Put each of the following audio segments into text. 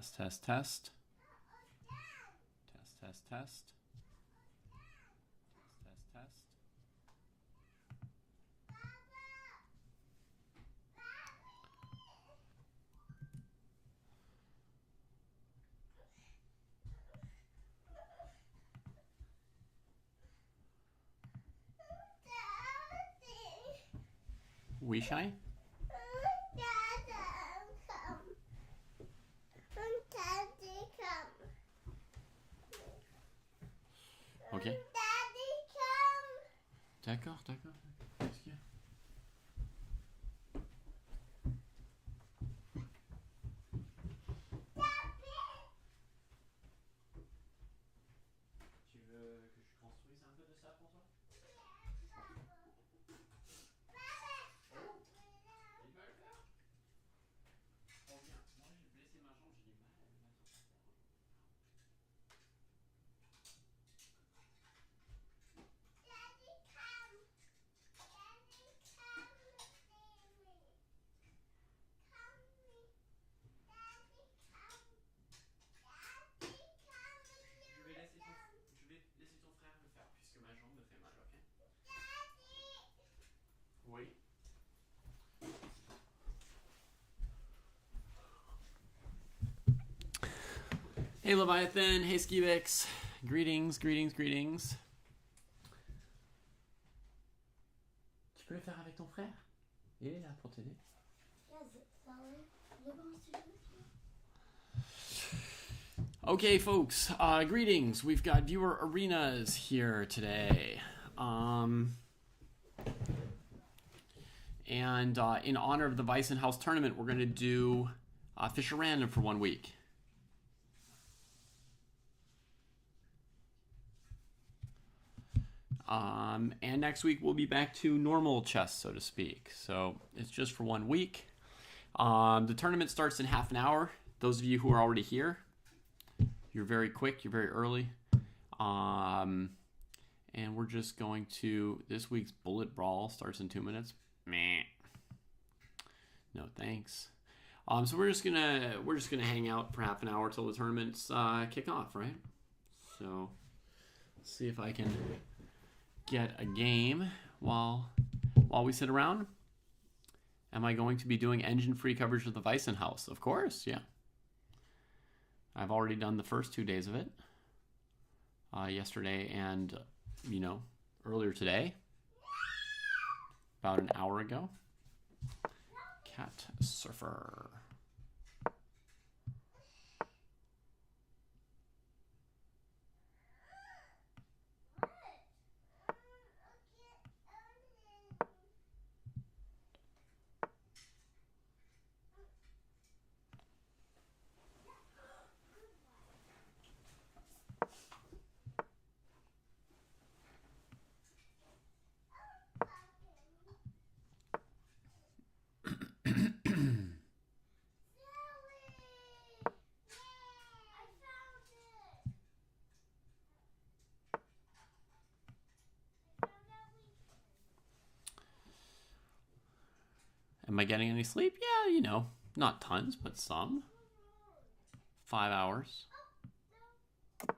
Test, test, test. Test, test, test. Test, test, test. Oui, Shy? Ok. D'accord, d'accord. Qu'est-ce qu'il y a? Tu veux que je construise un peu de ça pour toi? Il va le faire. Oh bien, moi j'ai blessé ma jambe, j'ai du mal à le mettre par terre. Je vais laisser ton frère le faire puisque ma jambe me fait mal, ok? Oui. Hey Leviathan, hey Skivix. Greetings, greetings, greetings. Tu peux le faire avec ton frère? Il est là pour t'aider. Okay, folks, greetings. We've got viewer arenas here today. And in honor of the Weissenhaus tournament, we're going to do Fischer Random for 1 week. And next week we'll be back to normal chess, so to speak. So it's just for 1 week. The tournament starts in half an hour. Those of you who are already here, you're very quick, you're very early. And we're just going to, this week's Bullet Brawl starts in 2 minutes. Meh. No thanks. So we're just gonna hang out for half an hour till the tournaments kick off, right? So let's see if I can get a game while we sit around. Am I going to be doing engine-free coverage of the Weissenhaus? Of course, yeah. I've already done the first 2 days of it. Yesterday and, earlier today. About an hour ago. Cat Surfer. Am I getting any sleep? Yeah, not tons, but some. 5 hours. I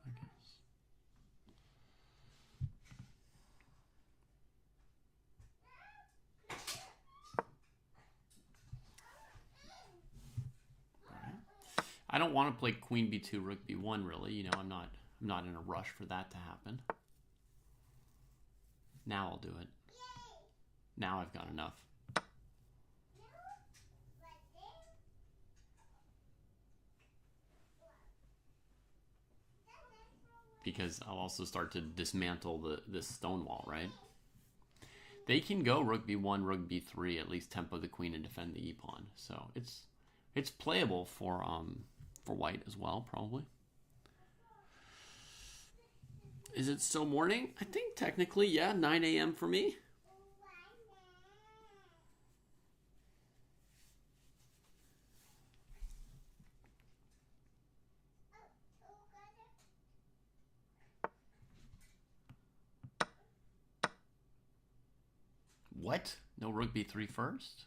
guess. I don't want to play Queen B2, Rook B1, really. I'm not in a rush for that to happen. Now I'll do it. Now I've got enough. Because I'll also start to dismantle this stone wall, right? They can go Rook B1, Rook B3, at least tempo the queen and defend the e-pawn. So it's playable for white as well, probably. Is it still morning? I think technically, yeah, 9 a.m. for me. What? No Rook B3 first?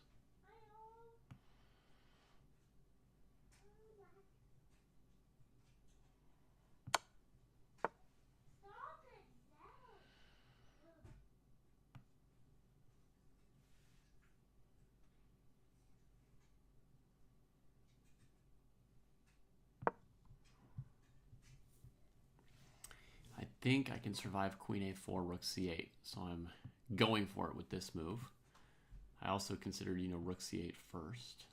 think I can survive queen a4, rook c8. So I'm going for it with this move. I also considered, rook c8 first.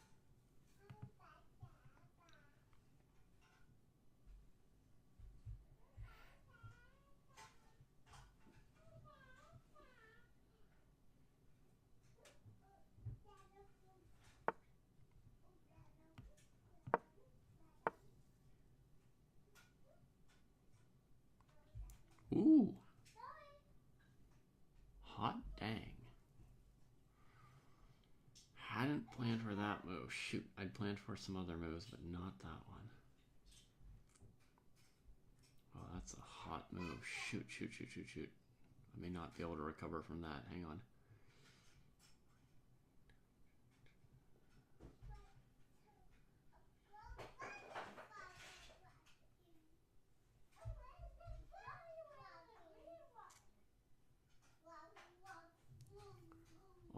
Ooh. Hot dang. Hadn't planned for that move. Shoot, I'd planned for some other moves, but not that one. Oh, that's a hot move. Shoot, shoot, shoot, shoot, shoot. I may not be able to recover from that. Hang on.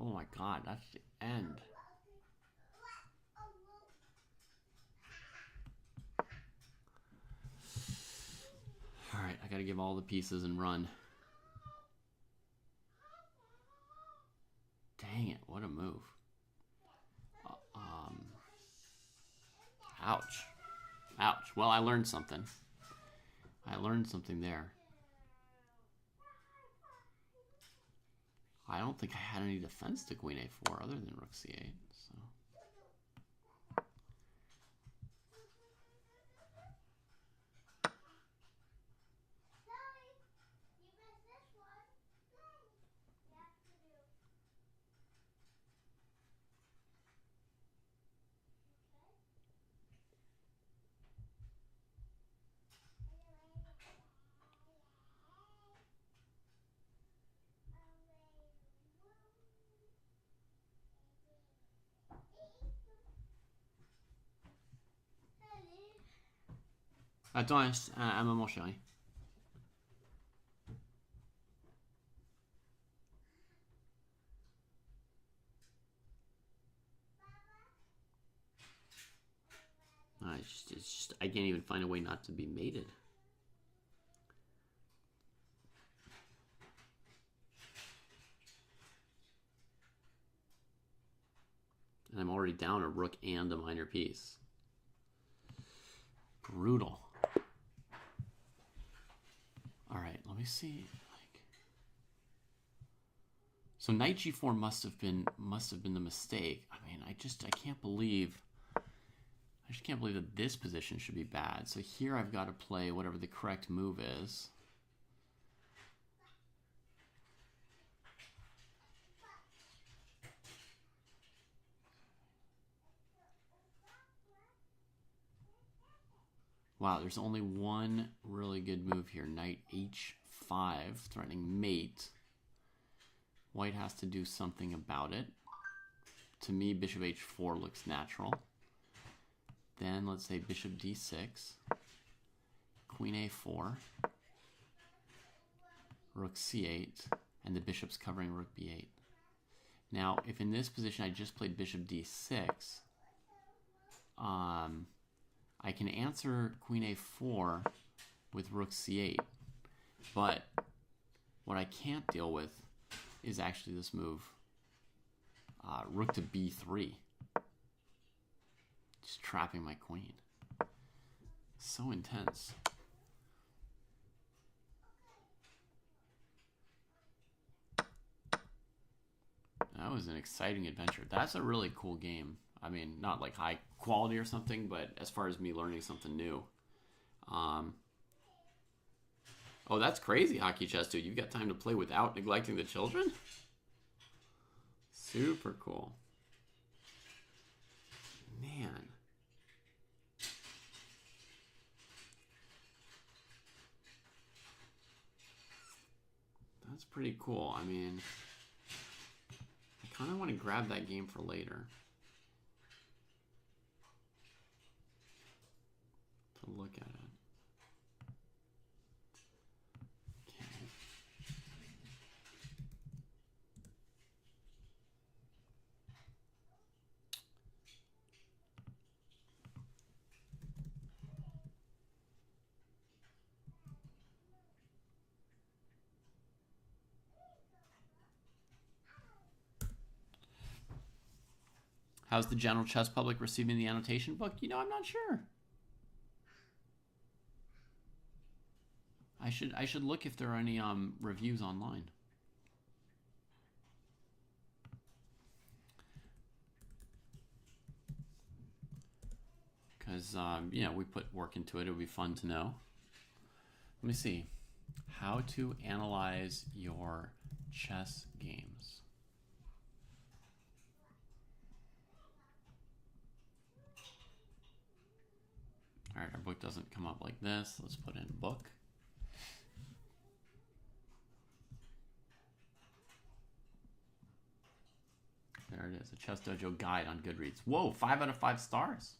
Oh my god, that's the end. Alright, I gotta give all the pieces and run. Dang it, what a move. Ouch. Ouch. Well, I learned something. I learned something there. I don't think I had any defense to queen a4 other than rook c8. So. Attends, un moment, chérie. It's just, I can't even find a way not to be mated. And I'm already down a rook and a minor piece. Brutal. All right, let me see. So knight g4 must have been the mistake. I mean, I just can't believe that this position should be bad. So here I've got to play whatever the correct move is. Wow, there's only one really good move here. Knight h5, threatening mate. White has to do something about it. To me, bishop h4 looks natural. Then let's say bishop d6, queen a4, rook c8, and the bishop's covering rook b8. Now, if in this position I just played bishop d6, I can answer queen a4 with rook c8, but what I can't deal with is actually this move, rook to b3. Just trapping my queen. So intense. That was an exciting adventure. That's a really cool game. I mean, not like high quality or something, but as far as me learning something new. Oh, that's crazy, Hockey Chess Dude. You've got time to play without neglecting the children? Super cool. Man. That's pretty cool. I mean, I kind of want to grab that game for later. To look at it. How's the general chess public receiving the annotation book? You know, I'm not sure. I should look if there are any reviews online. Because, you know, we put work into it. It would be fun to know. Let me see. How to analyze your chess games. All right, our book doesn't come up like this. Let's put in book. There it is, a Chess Dojo guide on Goodreads. Whoa, 5 out of 5 stars.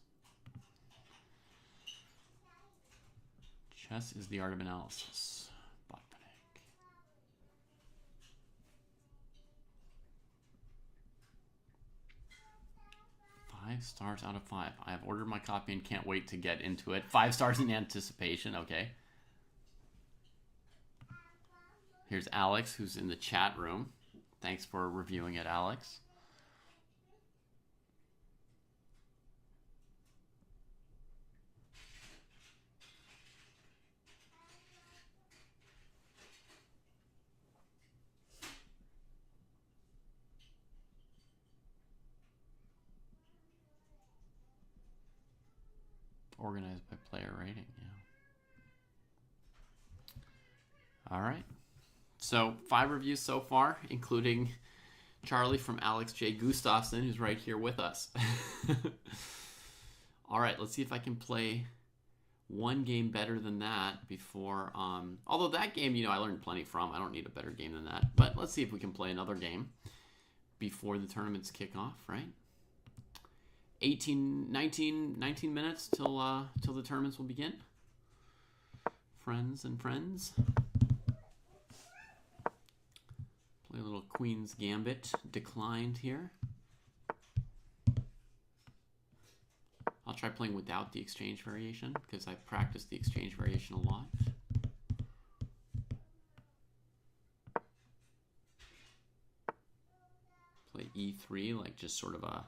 Chess is the art of analysis. Botvinnik. 5 stars out of 5. I have ordered my copy and can't wait to get into it. 5 stars in anticipation, okay. Here's Alex, who's in the chat room. Thanks for reviewing it, Alex. Organized by player rating, yeah. All right. So 5 reviews so far, including Charlie from Alex J. Gustafson, who's right here with us. All right, let's see if I can play one game better than that before, although that game, you know, I learned plenty from. I don't need a better game than that. But let's see if we can play another game before the tournaments kick off, right? 19 minutes till the tournaments will begin. Friends and friends. Play a little Queen's Gambit. Declined here. I'll try playing without the exchange variation because I practiced the exchange variation a lot. Play E3, like just sort of a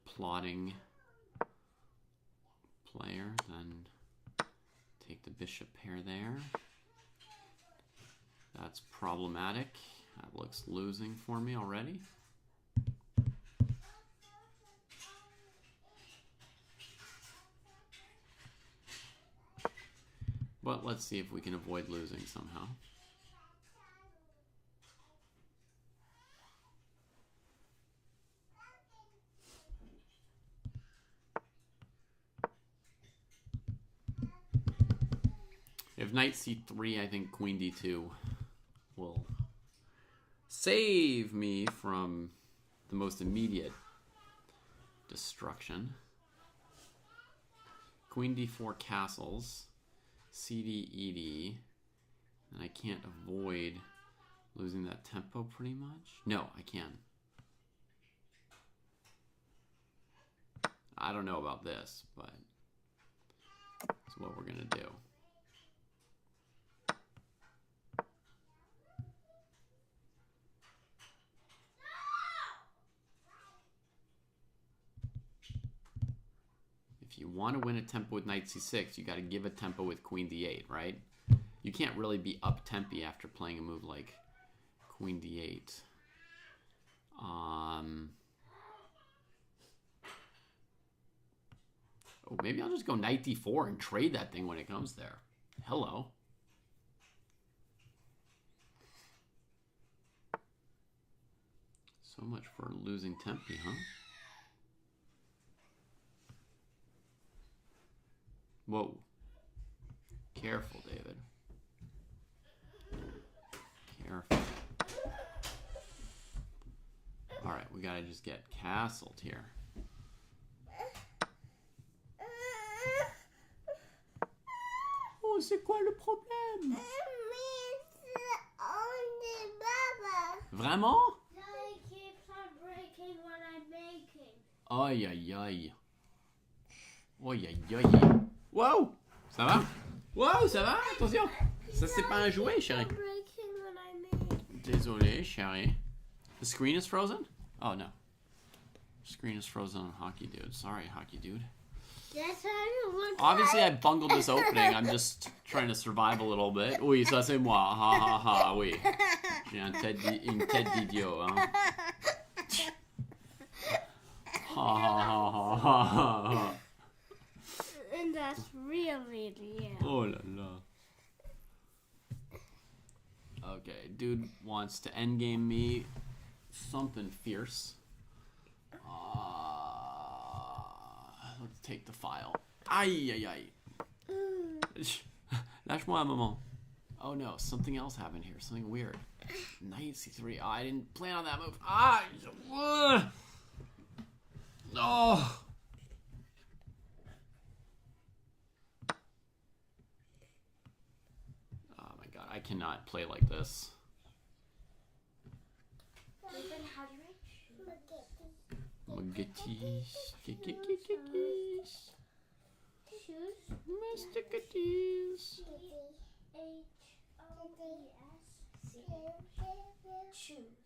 plotting player, then take the bishop pair there. That's problematic. That looks losing for me already. But let's see if we can avoid losing somehow. If knight c3, I think queen d2 will save me from the most immediate destruction. Queen d4 castles, cd, ed, and I can't avoid losing that tempo pretty much. No, I can. I don't know about this, but that's what we're gonna do. If you want to win a tempo with knight c6, you got to give a tempo with queen d8, right? You can't really be up tempi after playing a move like queen d8. Oh, maybe I'll just go knight d4 and trade that thing when it comes there. Hello. So much for losing tempi, huh? Whoa. Careful, David. Careful. All right, we gotta just get castled here. Oh, c'est quoi le problème? Vraiment? No, it keeps on breaking what I'm making. Aïe, aïe, aïe. Aïe, aïe, aïe. Wow! Ça va? Wow, ça va? Attention! Ça, c'est pas un jouet, chérie. Breaking what I made. Désolé, chérie. The screen is frozen? Oh, no. Screen is frozen on Hockey Dude. Sorry, Hockey Dude. That's how you look. Obviously, I bungled this opening. I'm just trying to survive a little bit. Oui, ça c'est moi. Ha ha ha, oui. J'ai une tête d'idiot, hein. Ha ha ha ha ha ha. And that's really yeah. Oh la la. Okay, dude wants to endgame me something fierce. Let's take the file. Aïe aïe aïe. Lâche-moi un moment. Oh no, something else happened here. Something weird. Knight C3. Oh, I didn't plan on that move. Ah! Oh! Oh my god, I cannot play like this. How do you write Magetis. shoes? Masticatis. H-O-E-S. Shoes.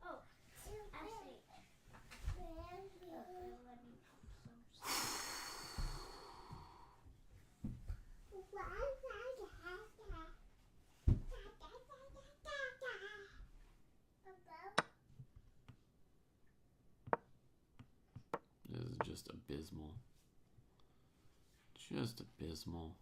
Oh, S-H. This is just abysmal. Just abysmal.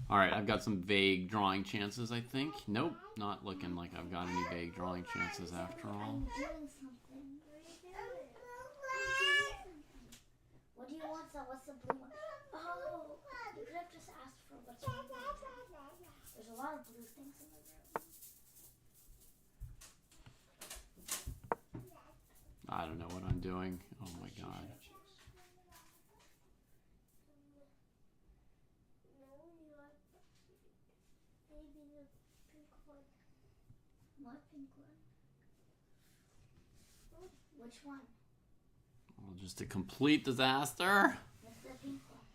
Alright, I've got some vague drawing chances, I think. Nope, not looking like I've got any vague drawing chances after all. What do you want, son? What's the blue one? Oh, you could have just asked for what's wrong. There's a lot of blue things in the room. I don't know what I'm doing. Oh my god. Maybe the pink one. What pink one? Which one? Well, just a complete disaster. That's the pink one.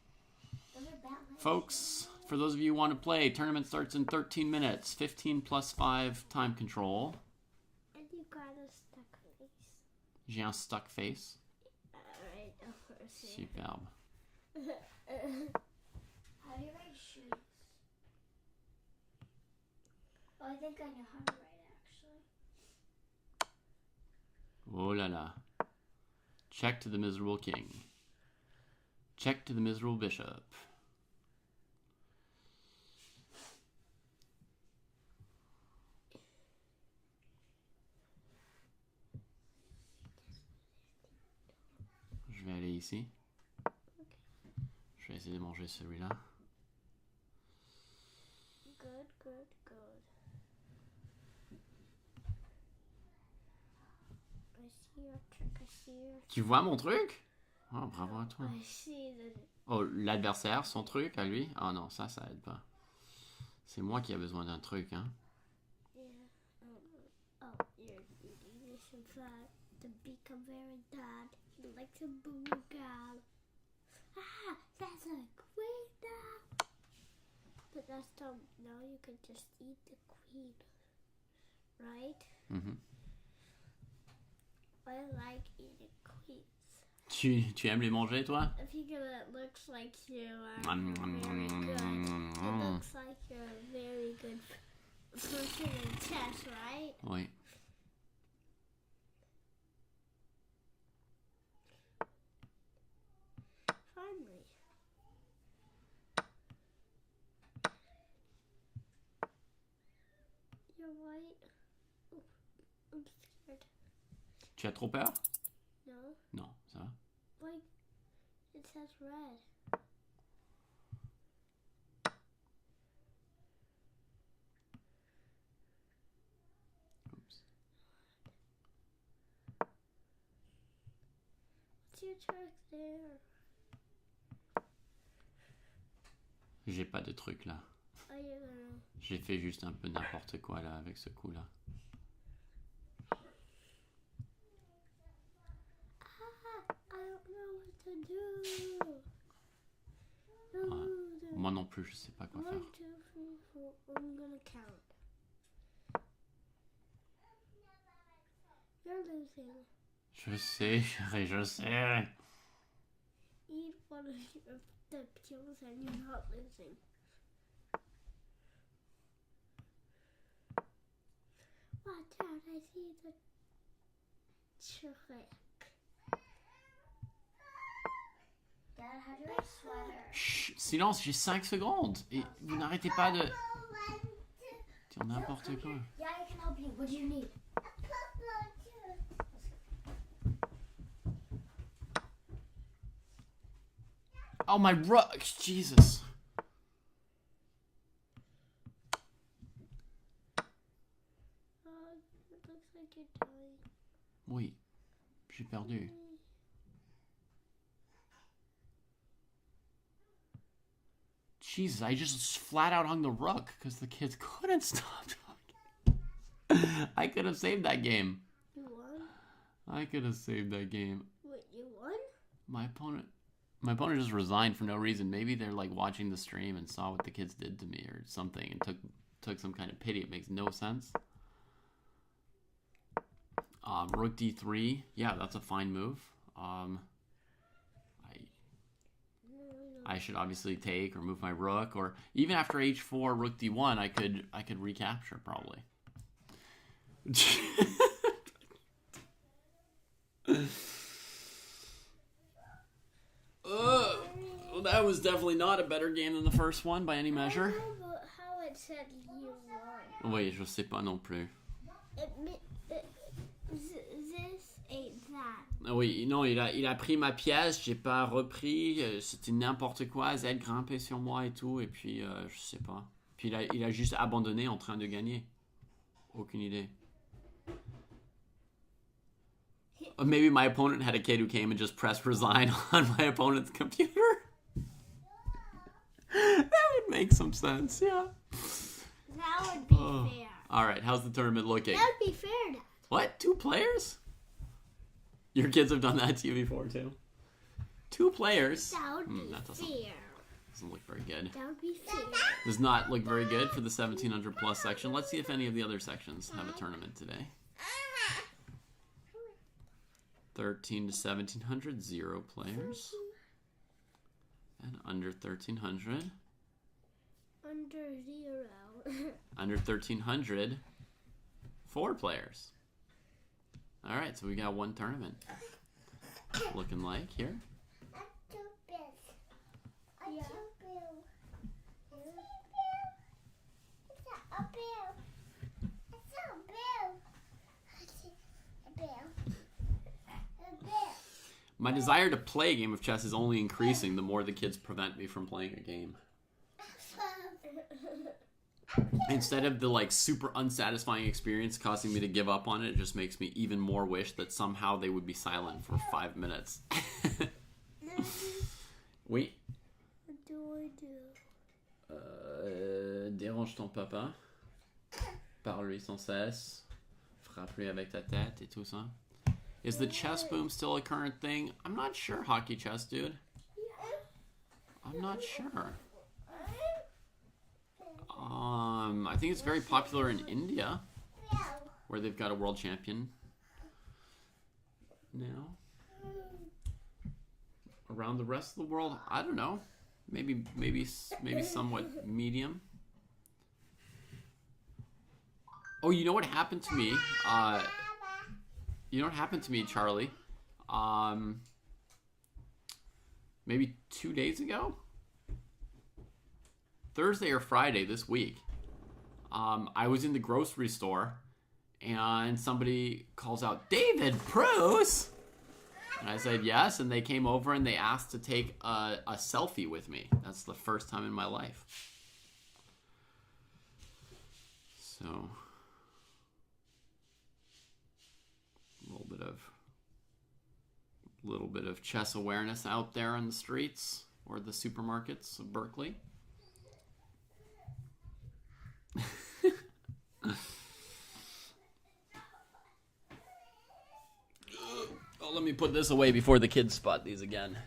Those are bad legs. Folks, for those of you who want to play, tournament starts in 13 minutes. 15 plus 5 time control. And you got a stuck face. J'ai un stuck face. Alright, of course. Superbe. How do you write shoes? Oh, I think I know how to write actually. Oh la la. Check to the miserable king. Check to the miserable bishop. Je vais aller ici. Je vais essayer de manger celui-là. Good, good, good. I see your trick, I see your... Tu vois mon truc? Oh, bravo à toi. I see the... Oh, l'adversaire, son truc à lui? Oh non, ça aide pas. C'est moi qui a besoin d'un truc, hein. Yeah. Oh, you're eating this in fact to become very bad. You like to boogal. Ah, that's a queen now. But that's dumb. Now you can just eat the queen. Right? Mm-hmm. I like eating queens. Tu aimes les manger, toi? Because it looks like you are very good. It looks like you're a very good person in chess, right? Oui. Finally. You're white. Oh, I'm scared. Tu as trop peur? No, Non, ça va. like it says red. Oups. What's your trick there? J'ai pas de truc là. Are you gonna... J'ai fait juste un peu n'importe quoi là avec ce coup là. plus, je sais pas quoi 1, faire. 2, 3, 4. I'm gonna count. You're losing. Je sais, chérie, je sais. Eat one of the pills and you're not losing. Watch out, I see the trick. Dad, how do I sweater? Chut, silence, j'ai 5 secondes. Et vous n'arrêtez pas de dire n'importe quoi. Yeah, I can help you. What do you need? Oh, my rug. Jesus. It looks like you're dying. Oui, j'ai perdu. Jesus, I just flat out hung the rug because the kids couldn't stop talking. I could have saved that game. You won? I could have saved that game. Wait, you won? My opponent just resigned for no reason. Maybe they're like watching the stream and saw what the kids did to me or something and took some kind of pity. It makes no sense. Rook d3. Yeah, that's a fine move. I should obviously take or move my rook, or even after h4, rook d1, I could recapture probably. Well, that was definitely not a better game than the first one by any measure. I don't know how it said you won. Oui, je sais pas non plus. This ain't that. Oui, non, il a pris ma pièce, j'ai pas repris, c'était n'importe quoi, Z grimpait sur moi et tout, et puis je sais pas. Puis il a juste abandonné en train de gagner. Aucune idée. Maybe my opponent had a kid who came and just pressed resign on my opponent's computer. That would make some sense, yeah. That would be fair. Alright, how's the tournament looking? That would be fair, Dad. What? 2 players? Your kids have done that to you before, too? 2 players? That would be that fair. doesn't look very good. That would be fair. Does not look very good for the 1700 plus section. Let's see if any of the other sections have a tournament today. 13 to 1700, 0 players. And under 1300. Under 0. Under 1300, 4 players. All right, so we got 1 tournament. Looking like here. My desire to play a game of chess is only increasing the more the kids prevent me from playing a game. Instead of the like super unsatisfying experience causing me to give up on it, it just makes me even more wish that somehow they would be silent for 5 minutes. Oui. What do I do? Dérange ton papa. Parle-lui sans cesse. Frappe-lui avec ta tête et tout ça. Is the chess boom still a current thing? I'm not sure, Hockey Chess Dude. I'm not sure. I think it's very popular in India, where they've got a world champion now. Around the rest of the world, I don't know. Maybe somewhat medium. Oh, you know what happened to me? You know what happened to me, Charlie? Maybe 2 days ago? Thursday or Friday this week. I was in the grocery store and somebody calls out, David Bruce! And I said yes, and they came over and they asked to take a selfie with me. That's the first time in my life. So, little bit of chess awareness out there on the streets or the supermarkets of Berkeley. Oh, let me put this away before the kids spot these again.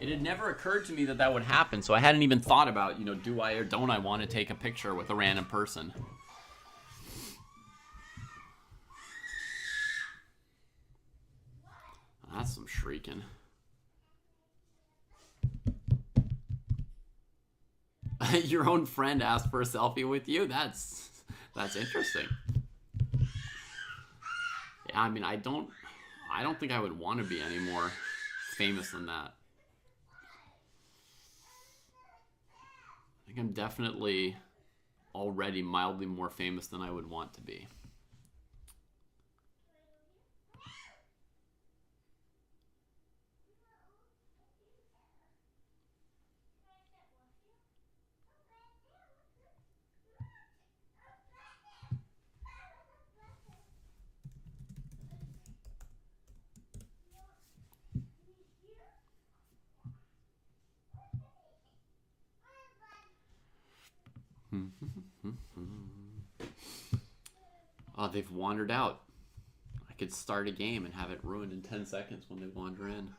It had never occurred to me that that would happen, so I hadn't even thought about, do I or don't I want to take a picture with a random person? That's some shrieking. Your own friend asked for a selfie with you? That's interesting. Yeah, I mean, I don't think I would want to be any more famous than that. I think I'm definitely already mildly more famous than I would want to be. Oh, they've wandered out. I could start a game and have it ruined in 10 seconds when they wander in.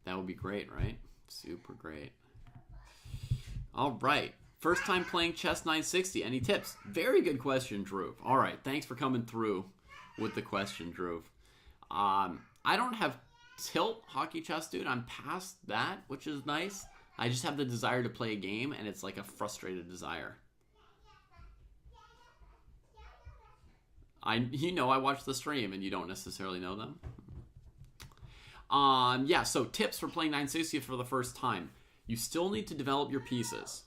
That would be great, right? Super great. All right. First time playing chess 960. Any tips? Very good question, Drew. All right. Thanks for coming through with the question, Drew. I don't have tilt hockey chess, dude. I'm past that, which is nice. I just have the desire to play a game, and it's like a frustrated desire. I watch the stream, and you don't necessarily know them. Yeah, so tips for playing 960 for the first time. You still need to develop your pieces.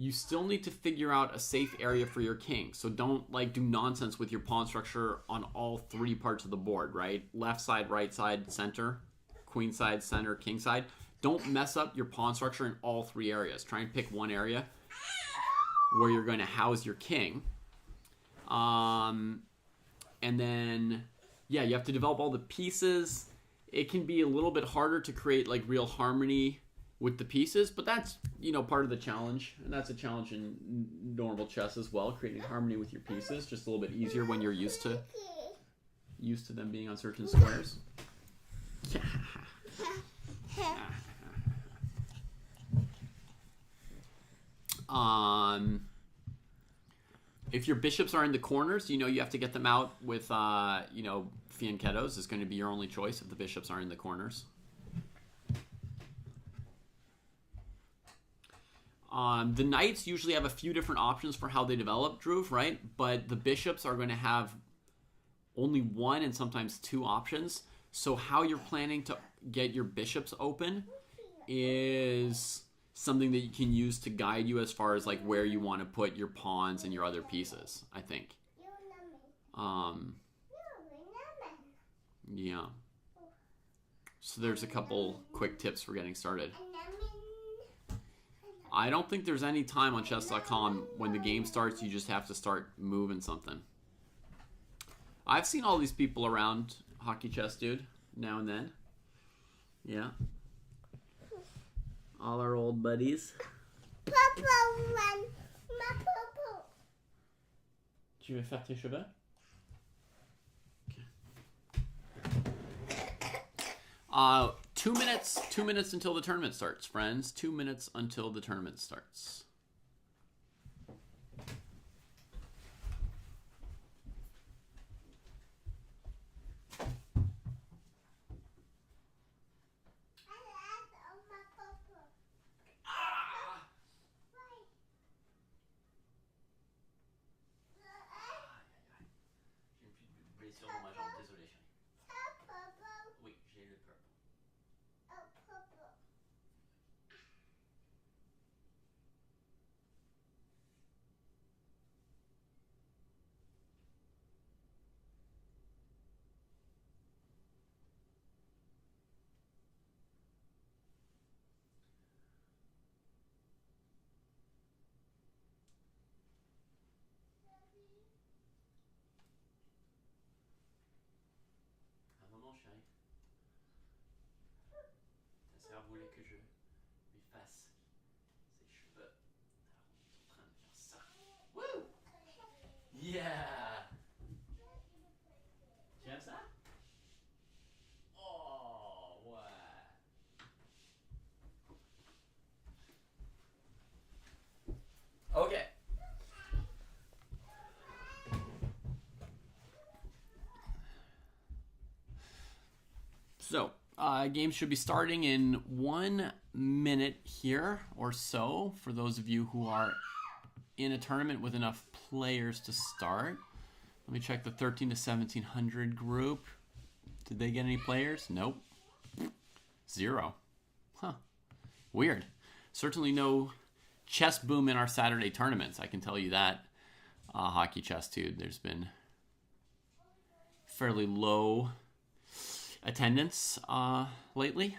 You still need to figure out a safe area for your king. So don't do nonsense with your pawn structure on all three parts of the board, right? Left side, right side, center, queen side, center, king side. Don't mess up your pawn structure in all three areas. Try and pick one area where you're going to house your king. And then, yeah, you have to develop all the pieces. It can be a little bit harder to create real harmony with the pieces, but that's part of the challenge, and that's a challenge in normal chess as well, creating harmony with your pieces. Just a little bit easier when you're used to them being on certain squares. If your bishops are in the corners, you have to get them out with fianchettos is going to be your only choice if the bishops are in the corners. The knights usually have a few different options for how they develop, Drew, right? But the bishops are going to have only one and sometimes two options. So how you're planning to get your bishops open is something that you can use to guide you as far as where you want to put your pawns and your other pieces, I think. Yeah. So there's a couple quick tips for getting started. I don't think there's any time on chess.com when the game starts, you just have to start moving something. I've seen all these people around hockey chess, dude, now and then. Yeah. All our old buddies. Tu veux faire tes cheveux? Okay. 2 minutes. 2 minutes until the tournament starts, friends. 2 minutes until the tournament starts. Ta sœur voulait que je lui fasse ses cheveux. Alors on est en train de faire ça. Woo! Yeah! So, games should be starting in 1 minute here or so for those of you who are in a tournament with enough players to start. Let me check the 13 to 1700 group. Did they get any players? Nope. 0. Huh. Weird. Certainly no chess boom in our Saturday tournaments, I can tell you that. Hockey Chess Tube, there's been fairly low attendance lately.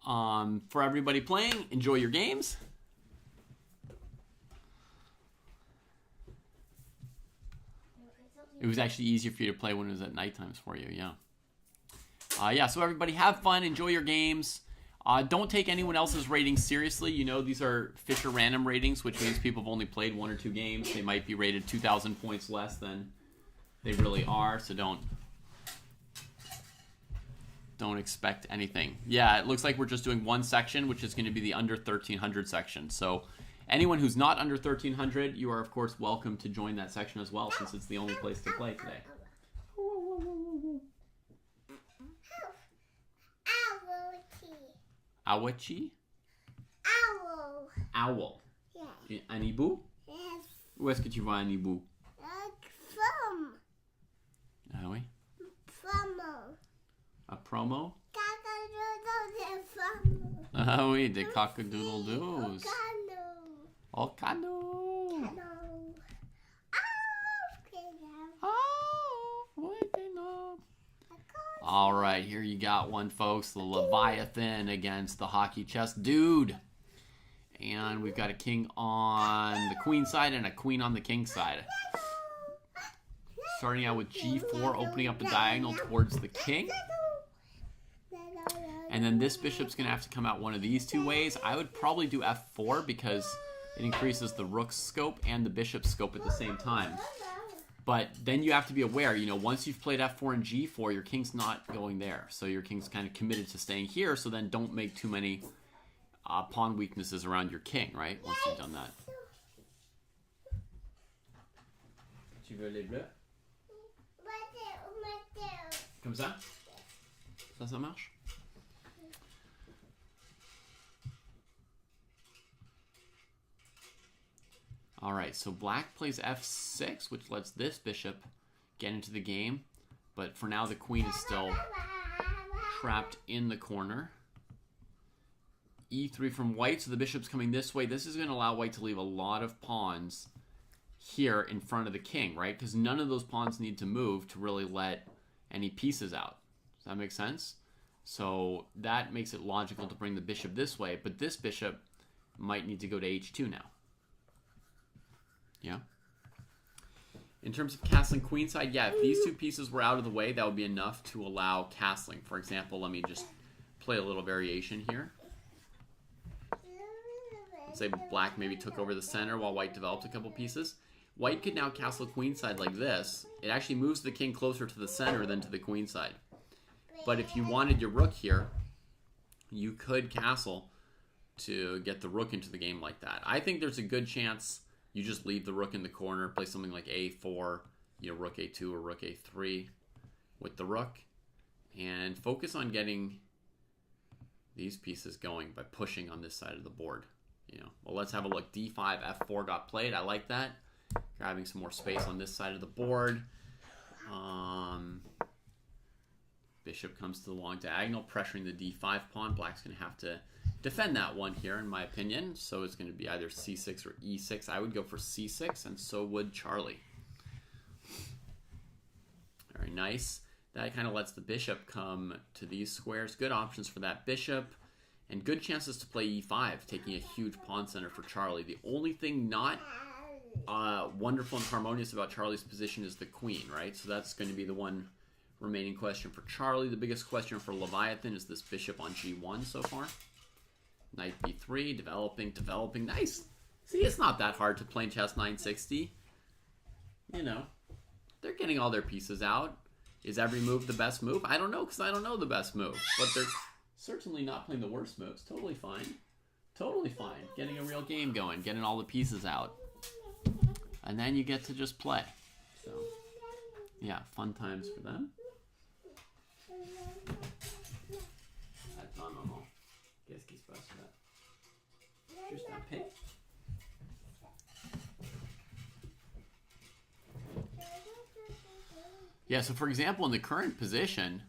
For everybody playing, enjoy your games. It was actually easier for you to play when it was at night times for you, yeah. So everybody have fun, enjoy your games. Don't take anyone else's ratings seriously. You know, these are Fischer Random ratings, which means people have only played 1 or 2 games. They might be rated 2,000 points less than they really are, so don't expect anything. Yeah, it looks like we're just doing one section, which is going to be the under 1,300 section. So anyone who's not under 1,300, you are, of course, welcome to join that section as well, since it's the only place to play today. Awachi? Owl. Owl. Yeah. Un hibou? Yes. Où est-ce que tu vois un hibou? From. Ah oui? From. A promo? Cock-a-doodle-doo. Ah oui, des cock-a-doodle-doos. Ocano. All right, here you got one, folks. The Leviathan against the Hockey Chess Dude. And we've got a king on the queen side and a queen on the king side. Starting out with g4, opening up a diagonal towards the king. And then this bishop's going to have to come out one of these 2 ways. I would probably do f4 because it increases the rook's scope and the bishop's scope at the same time. But then you have to be aware, you know, once you've played f4 and g4, your king's not going there. So your king's kind of committed to staying here, so then don't make too many pawn weaknesses around your king, right? Once you've done that. Tu veux les bleus? Comme ça? Ça marche? All right, so black plays f6, which lets this bishop get into the game. But for now, the queen is still trapped in the corner. e3 from white, so the bishop's coming this way. This is going to allow white to leave a lot of pawns here in front of the king, right? Because none of those pawns need to move to really let any pieces out. Does that make sense? So that makes it logical to bring the bishop this way, but this bishop might need to go to h2 now. Yeah. In terms of castling queenside, yeah, if these 2 pieces were out of the way, that would be enough to allow castling. For example, let me just play a little variation here. Say black maybe took over the center while white developed a couple pieces. White could now castle queenside like this. It actually moves the king closer to the center than to the queenside. But if you wanted your rook here, you could castle to get the rook into the game like that. I think there's a good chance you just leave the rook in the corner, play something like a4, you know, rook a2 or rook a3 with the rook, and focus on getting these pieces going by pushing on this side of the board. You know, well, let's have a look. d5, f4 got played. I like that. Grabbing some more space on this side of the board. Bishop comes to the long diagonal, pressuring the d5 pawn. Black's going to have to defend that one here, in my opinion. So it's going to be either c6 or e6. I would go for c6, and so would Charlie. Very nice. That kind of lets the bishop come to these squares. Good options for that bishop. And good chances to play e5, taking a huge pawn center for Charlie. The only thing not wonderful and harmonious about Charlie's position is the queen, right? So that's going to be the one remaining question for Charlie. The biggest question for Leviathan is this bishop on g1 so far. Knight b3, developing. Nice! See, it's not that hard to play chess 960. You know, they're getting all their pieces out. Is every move the best move? I don't know, because I don't know the best move. But they're certainly not playing the worst moves. Totally fine. Totally fine. Getting a real game going. Getting all the pieces out. And then you get to just play. Yeah, fun times for them. Attends, maman. Qu'est-ce qui se passe là? Juste un pic. Yeah, so for example, in the current position,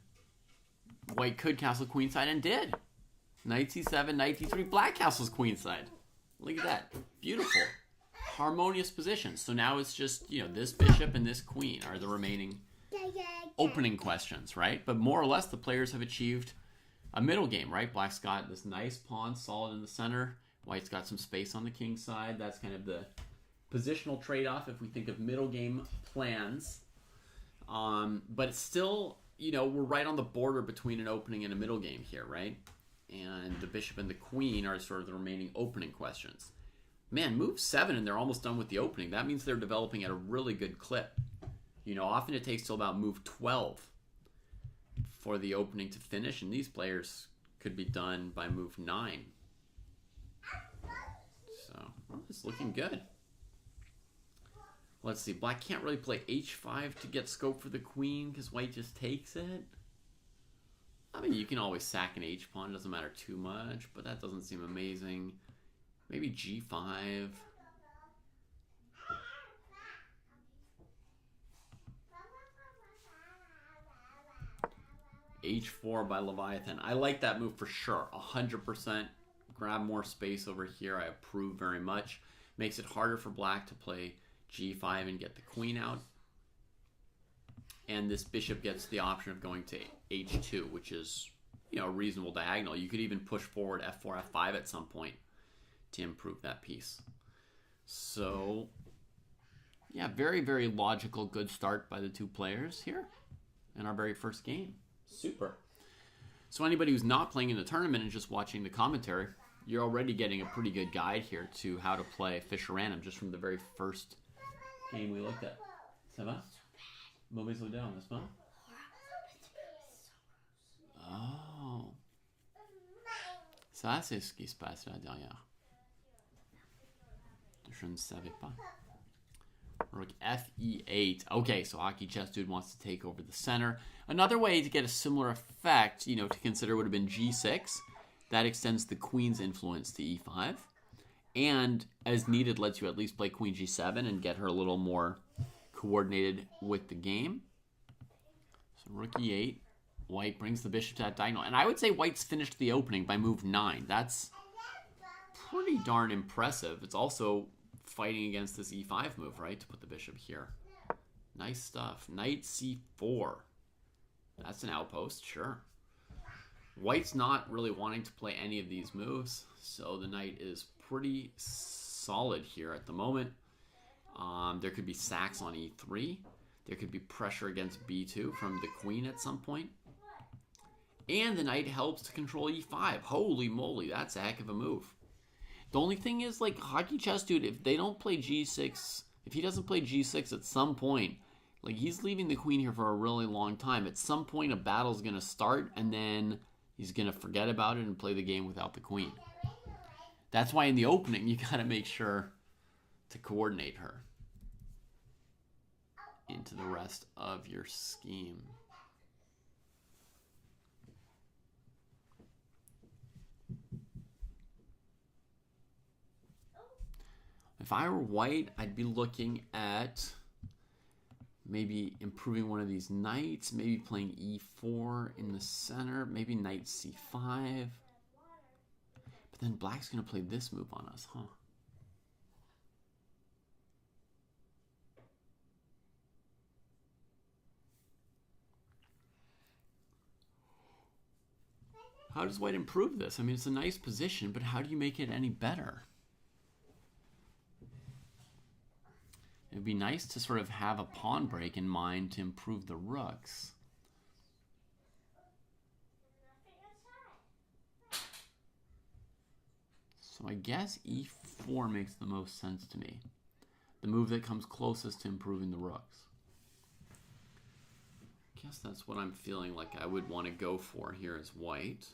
white could castle queenside and did. Knight c7, knight d3, black castles queenside. Look at that. Beautiful. Harmonious position. So now it's just, this bishop and this queen are the remaining opening questions, right? But more or less, the players have achieved a middle game, right? Black's got this nice pawn solid in the center. White's got some space on the king side. That's kind of the positional trade-off if we think of middle game plans. But it's still, we're right on the border between an opening and a middle game here, right? And the bishop and the queen are sort of the remaining opening questions. Man, move 7 and they're almost done with the opening. That means they're developing at a really good clip. Often it takes till about move 12 for the opening to finish, and these players could be done by move 9. So, it's looking good. Let's see, black can't really play h5 to get scope for the queen because white just takes it. I mean, you can always sack an h-pawn, doesn't matter too much, but that doesn't seem amazing. Maybe g5. h4 by Leviathan. I like that move for sure. 100%. Grab more space over here. I approve very much. Makes it harder for black to play g5 and get the queen out. And this bishop gets the option of going to h2, which is, a reasonable diagonal. You could even push forward f4, f5 at some point to improve that piece. So, yeah, very, very logical, good start by the two players here in our very first game. Super. So anybody who's not playing in the tournament and just watching the commentary, you're already getting a pretty good guide here to how to play Fischer Random just from the very first game we looked at. Ça va? Mauvaise odeur, n'est-ce pas? Oh. Ça, c'est ce qui se passe là derrière. Je ne savais pas. Rook fe8. Okay, so Hockey Chess Dude wants to take over the center. Another way to get a similar effect, to consider would have been g6. That extends the queen's influence to e5. And, as needed, lets you at least play queen g7 and get her a little more coordinated with the game. So rook e8. White brings the bishop to that diagonal. And I would say white's finished the opening by move 9. That's pretty darn impressive. It's also fighting against this e5 move, right? To put the bishop here. Nice stuff. Knight c4. That's an outpost, sure. White's not really wanting to play any of these moves, so the knight is pretty solid here at the moment. There could be sacks on e3. There could be pressure against b2 from the queen at some point. And the knight helps to control e5. Holy moly, that's a heck of a move. The only thing is, like, Hockey Chess Dude, if they don't play g6, if he doesn't play g6 at some point, like, he's leaving the queen here for a really long time. At some point, a battle's going to start, and then he's going to forget about it and play the game without the queen. That's why in the opening, you got to make sure to coordinate her into the rest of your scheme. If I were white, I'd be looking at maybe improving one of these knights, maybe playing e4 in the center, maybe knight c5. But then black's going to play this move on us, huh? How does white improve this? I mean, it's a nice position, but how do you make it any better? It would be nice to sort of have a pawn break in mind to improve the rooks. So I guess e4 makes the most sense to me. The move that comes closest to improving the rooks. I guess that's what I'm feeling like I would want to go for here as white.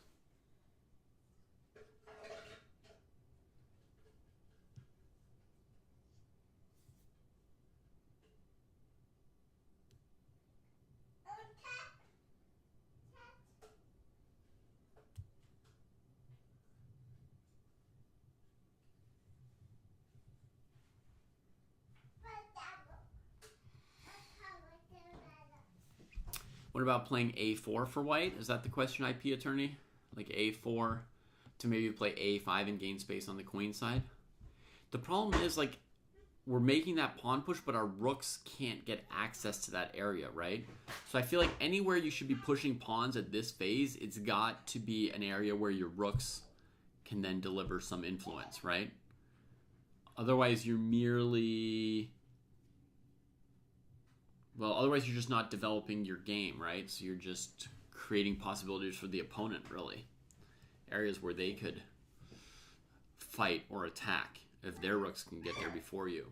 What about playing a4 for white? Is that the question, IP attorney? Like a4 to maybe play a5 and gain space on the queen side? The problem is, like, we're making that pawn push, but our rooks can't get access to that area, right? So I feel like anywhere you should be pushing pawns at this phase, it's got to be an area where your rooks can then deliver some influence, right? Otherwise, you're merely... Well, otherwise you're just not developing your game, right? So you're just creating possibilities for the opponent, really. Areas where they could fight or attack if their rooks can get there before you.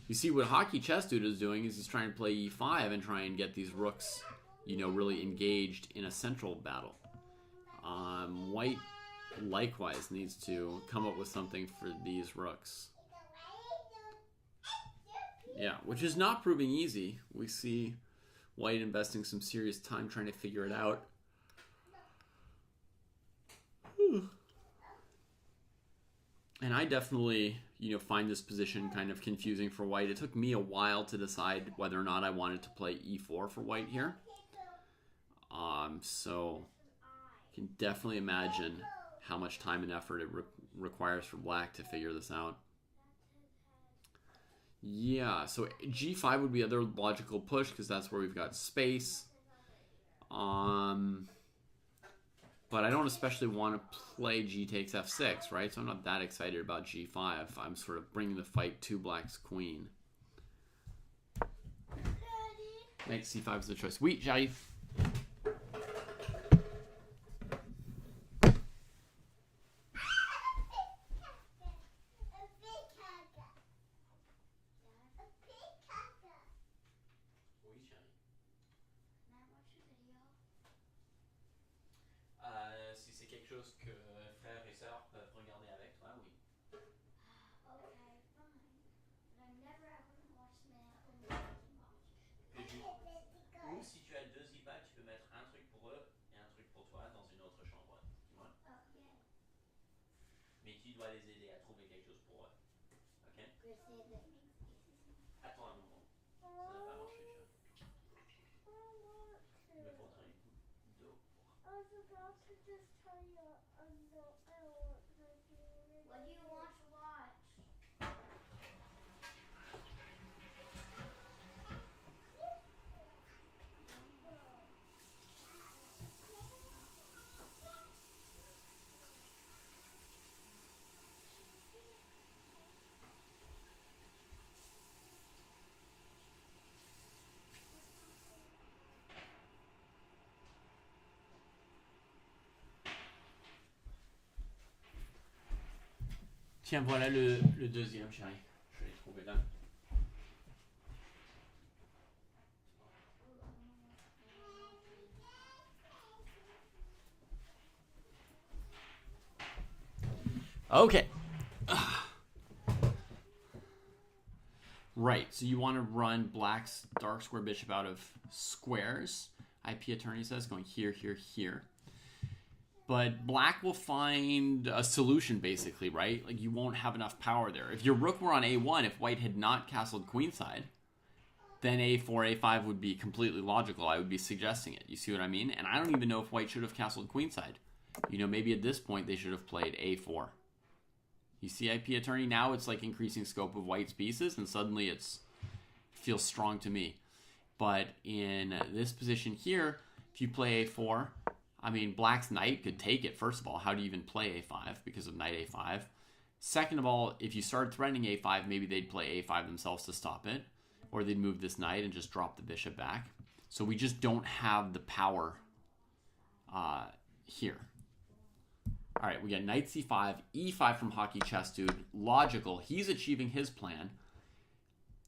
You see what Hockey Chess Dude is doing is he's trying to play e5 and try and get these rooks, you know, really engaged in a central battle. White likewise needs to come up with something for these rooks. Yeah, which is not proving easy. We see white investing some serious time trying to figure it out. And I definitely, you know, find this position kind of confusing for white. It took me a while to decide whether or not I wanted to play e4 for white here. So you can definitely imagine how much time and effort it requires for black to figure this out. Yeah, so g5 would be other logical push because that's where we've got space. But I don't especially want to play g takes f6, right? So I'm not that excited about g5. I'm sort of bringing the fight to black's queen. Knight c5 is the choice. Oui, j'arrive. Si c'est quelque chose que frères et sœurs peuvent regarder avec toi, oui. Okay, fine. But I never ever watched my own watch. Ou si tu as deux iPads, tu peux mettre un truc pour eux et un truc pour toi dans une autre chambre. Tu vois? Oh, yeah. Mais tu dois les aider à trouver quelque chose pour eux. Ok? Attends un moment. Ça n'a pas marché, chat. Il me faudra une goutte d'eau pour... I was about to just tell you no, I don't want to do it. What do you want to watch? Tiens, voilà le deuxième, chérie. Je l'ai trouvé là. Okay. Right, so you want to run black's dark square bishop out of squares. IP attorney says going here, here, here. But black will find a solution, basically, right? Like, you won't have enough power there. If your rook were on a1, if white had not castled queenside, then a4, a5 would be completely logical. I would be suggesting it. You see what I mean? And I don't even know if white should have castled queenside. You know, maybe at this point they should have played a4. You see, IP attorney? Now it's like increasing scope of white's pieces, and suddenly it feels strong to me. But in this position here, if you play a4... I mean, black's knight could take it, first of all. How do you even play a5 because of knight a5? Second of all, if you started threatening a5, maybe they'd play a5 themselves to stop it. Or they'd move this knight and just drop the bishop back. So we just don't have the power here. All right, we got knight c5, e5 from Hockey Chess Dude. Logical. He's achieving his plan.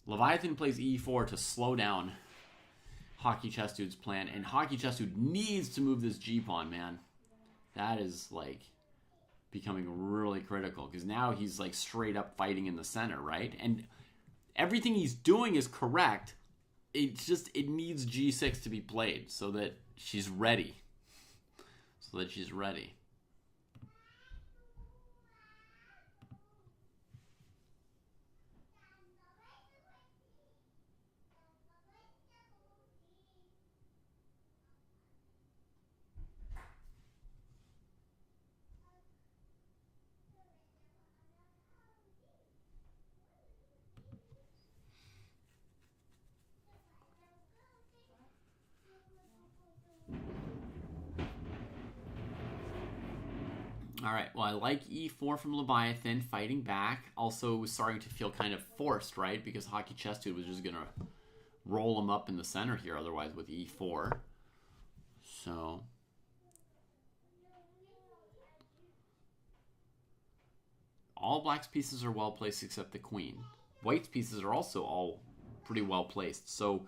Leviathan plays e4 to slow down Hockey Chess Dude's plan, and Hockey Chess Dude needs to move this g-pawn, man. That is, like, becoming really critical, because now he's, like, straight up fighting in the center, right? And everything he's doing is correct. It's just, it needs g6 to be played so that she's ready. So that she's ready. All right. Well, I like e4 from Leviathan fighting back. Also, was starting to feel kind of forced, right? Because Hockey Chess Dude was just gonna roll him up in the center here, otherwise with e4. So all black's pieces are well placed except the queen. White's pieces are also all pretty well placed. So,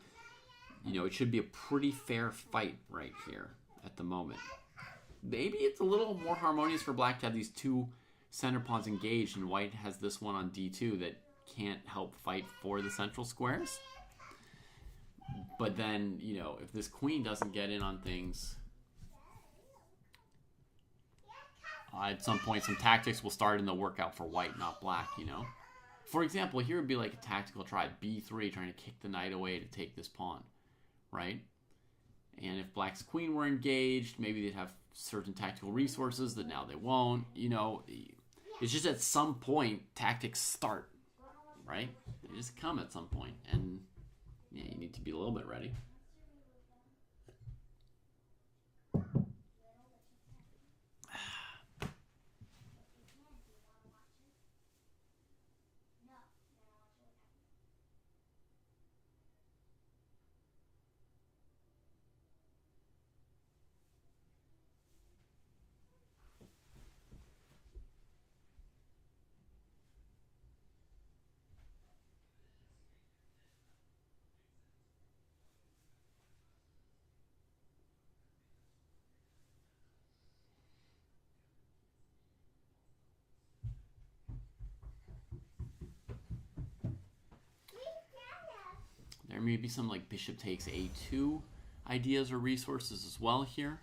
you know, it should be a pretty fair fight right here at the moment. Maybe it's a little more harmonious for black to have these two center pawns engaged, and white has this one on d2 that can't help fight for the central squares. But then, you know, if this queen doesn't get in on things, at some point, some tactics will start in the workout for white, not black, you know. For example, here would be like a tactical try, b3, trying to kick the knight away to take this pawn, right? And if black's queen were engaged, maybe they'd have certain tactical resources that now they won't. You know, it's just at some point, tactics start, right? They just come at some point, and yeah, you need to be a little bit ready. There may be some like bishop takes a2 ideas or resources as well here.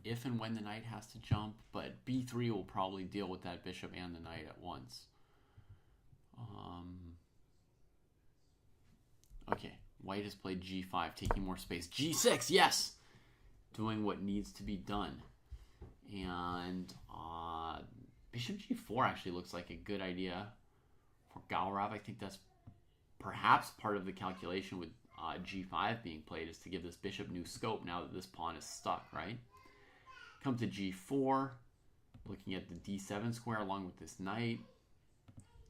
If and when the knight has to jump, but b3 will probably deal with that bishop and the knight at once. Okay, white has played g5, taking more space. g6, yes! Doing what needs to be done. And bishop g4 actually looks like a good idea for Galrav. I think that's perhaps part of the calculation with g5 being played, is to give this bishop new scope now that this pawn is stuck, right? Come to g4, looking at the d7 square along with this knight,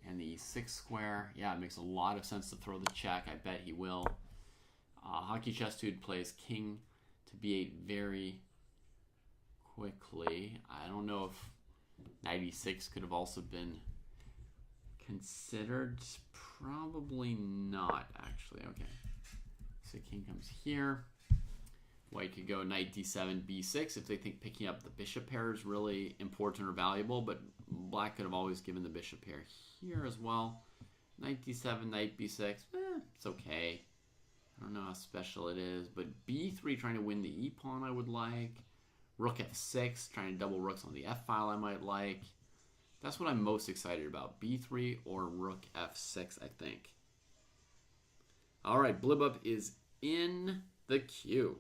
and the e6 square. Yeah, it makes a lot of sense to throw the check. I bet he will. Hockey Chess Dude plays king to b8 very quickly. I don't know if knight e6 could have also been considered. Probably not, actually. Okay. So king comes here. White could go knight d7, b6 if they think picking up the bishop pair is really important or valuable, but black could have always given the bishop pair here as well. Knight d7, knight b6, it's okay. I don't know how special it is, but b3 trying to win the e-pawn I would like. Rook f6, trying to double rooks on the f-file I might like. That's what I'm most excited about, b3 or rook f6, I think. All right, Blibub is in the queue.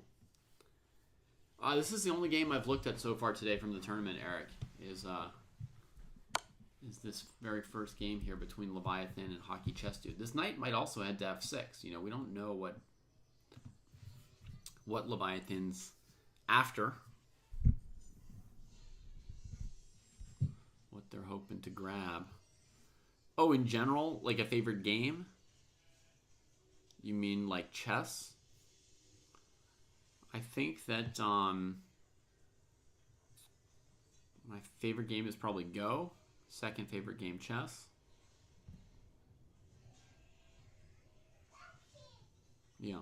This is the only game I've looked at so far today from the tournament, Eric, is this very first game here between Leviathan and Hockey Chess Dude. This knight might also head to f6. You know, we don't know what Leviathan's after, what they're hoping to grab. Oh, in general, like a favorite game? You mean like chess? I think that my favorite game is probably Go. Second favorite game, chess. Yeah.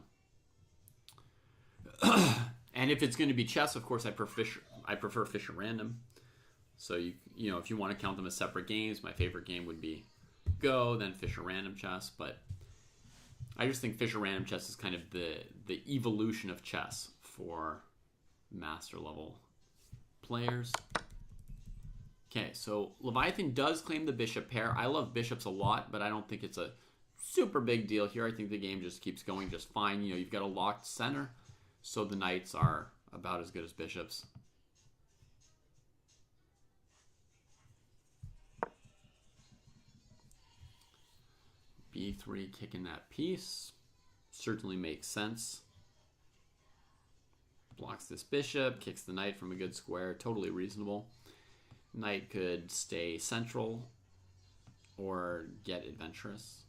And if it's going to be chess, of course, I prefer Fischer Random. So you know, if you want to count them as separate games, my favorite game would be Go, then Fischer Random Chess. But I just think Fischer Random Chess is kind of the evolution of chess for master level players. Okay, so Leviathan does claim the bishop pair. I love bishops a lot, but I don't think it's a super big deal here. I think the game just keeps going just fine. You know, you've got a locked center, so the knights are about as good as bishops. b3 kicking that piece certainly makes sense. blocks this bishop, kicks the knight from a good square. Totally reasonable. Knight could stay central or get adventurous.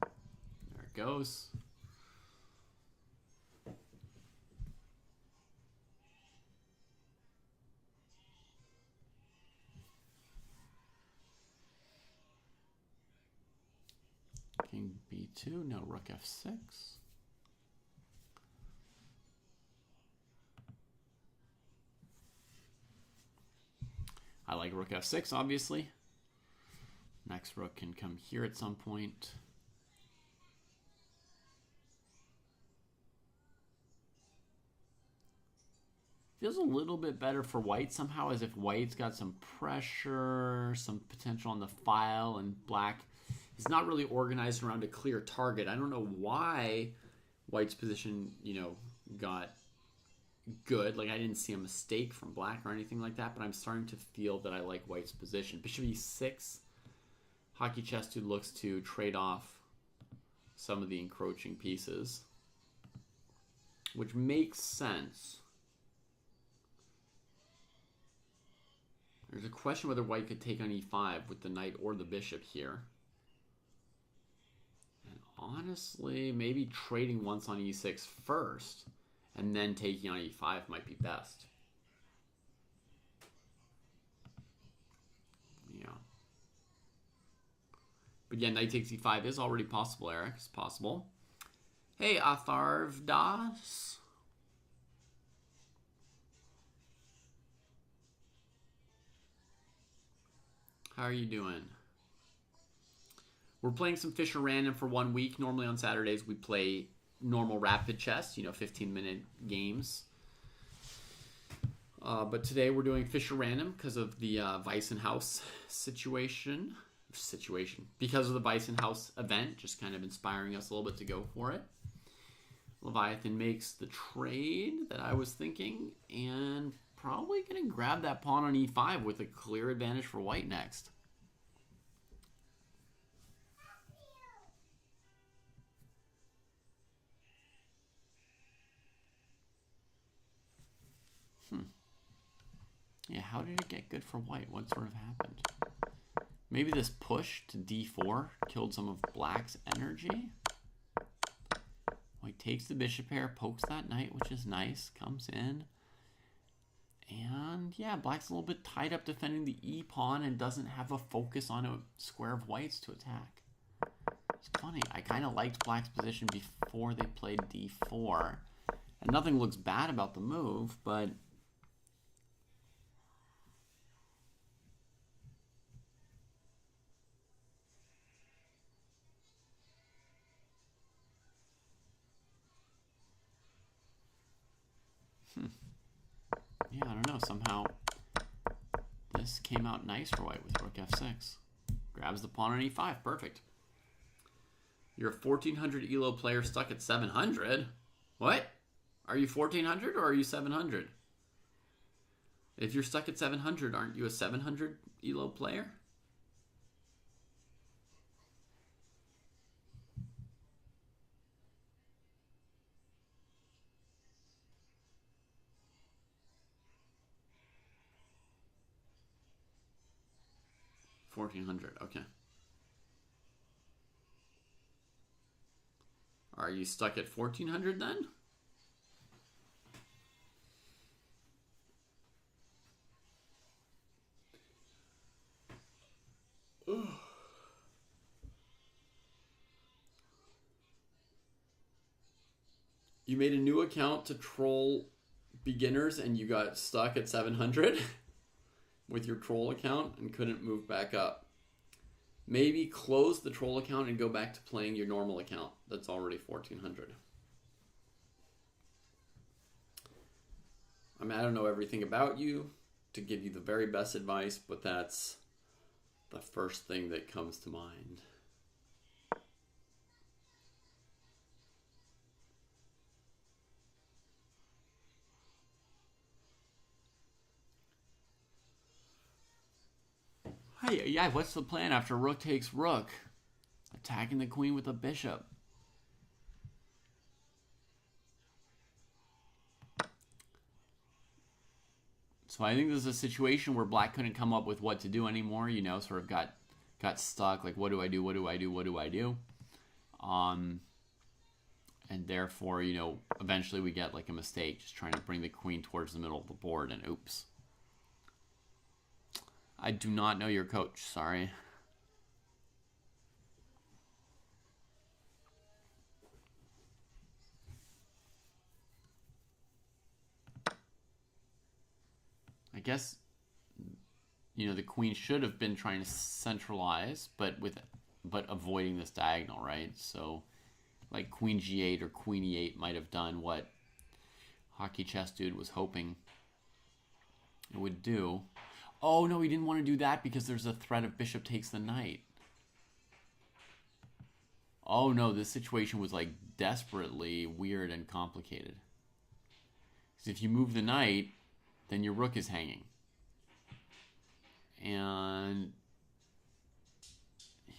There it goes. King b2, no, rook f6. I like rook f6, obviously. Next rook can come here at some point. Feels a little bit better for white somehow, as if white's got some pressure, some potential on the file, and black is not really organized around a clear target. I don't know why white's position, got good. Like, I didn't see a mistake from black or anything like that, but I'm starting to feel that I like white's position. Bishop e6. Hockey Chess Dude looks to trade off some of the encroaching pieces, which makes sense. There's a question whether white could take on e5 with the knight or the bishop here. And honestly, maybe trading once on e6 first and then taking on e5 might be best. Yeah. But yeah, knight takes e5 is already possible, Eric. It's possible. Hey, Atharvdas. How are you doing? We're playing some Fischer Random for 1 week. Normally on Saturdays we play normal rapid chess, 15-minute games. But today we're doing Fischer Random because of the Weissenhaus situation. Because of the Weissenhaus event, just kind of inspiring us a little bit to go for it. Leviathan makes the trade that I was thinking, and probably going to grab that pawn on e5 with a clear advantage for white next. Yeah, how did it get good for white? What sort of happened? Maybe this push to d4 killed some of black's energy? White takes the bishop pair, pokes that knight, which is nice, comes in. And yeah, black's a little bit tied up defending the e-pawn and doesn't have a focus on a square of white's to attack. It's funny, I kind of liked black's position before they played d4. And nothing looks bad about the move, but yeah, I don't know. Somehow this came out nice for white with rook f6. Grabs the pawn on e5. Perfect. You're a 1400 ELO player stuck at 700? What? Are you 1400 or are you 700? If you're stuck at 700, aren't you a 700 ELO player? $1,400, okay. Are you stuck at 1,400 then? You made a new account to troll beginners and you got stuck at 700 with your troll account and couldn't move back up. Maybe close the troll account and go back to playing your normal account that's already 1,400. I mean, I don't know everything about you to give you the very best advice, but that's the first thing that comes to mind. Hey, yeah, what's the plan after rook takes rook? Attacking the queen with a bishop. So I think this is a situation where black couldn't come up with what to do anymore, you know, sort of got stuck, like, what do I do, what do I do, what do I do? And therefore, you know, eventually we get like a mistake, just trying to bring the queen towards the middle of the board, and oops. I do not know your coach, sorry. I guess, you know, the queen should have been trying to centralize, but avoiding this diagonal, right? So, like queen g8 or queen e8 might have done what Hockey Chess Dude was hoping it would do. Oh, no, he didn't want to do that because there's a threat of bishop takes the knight. Oh, no, this situation was, like, desperately weird and complicated. Because if you move the knight, then your rook is hanging. And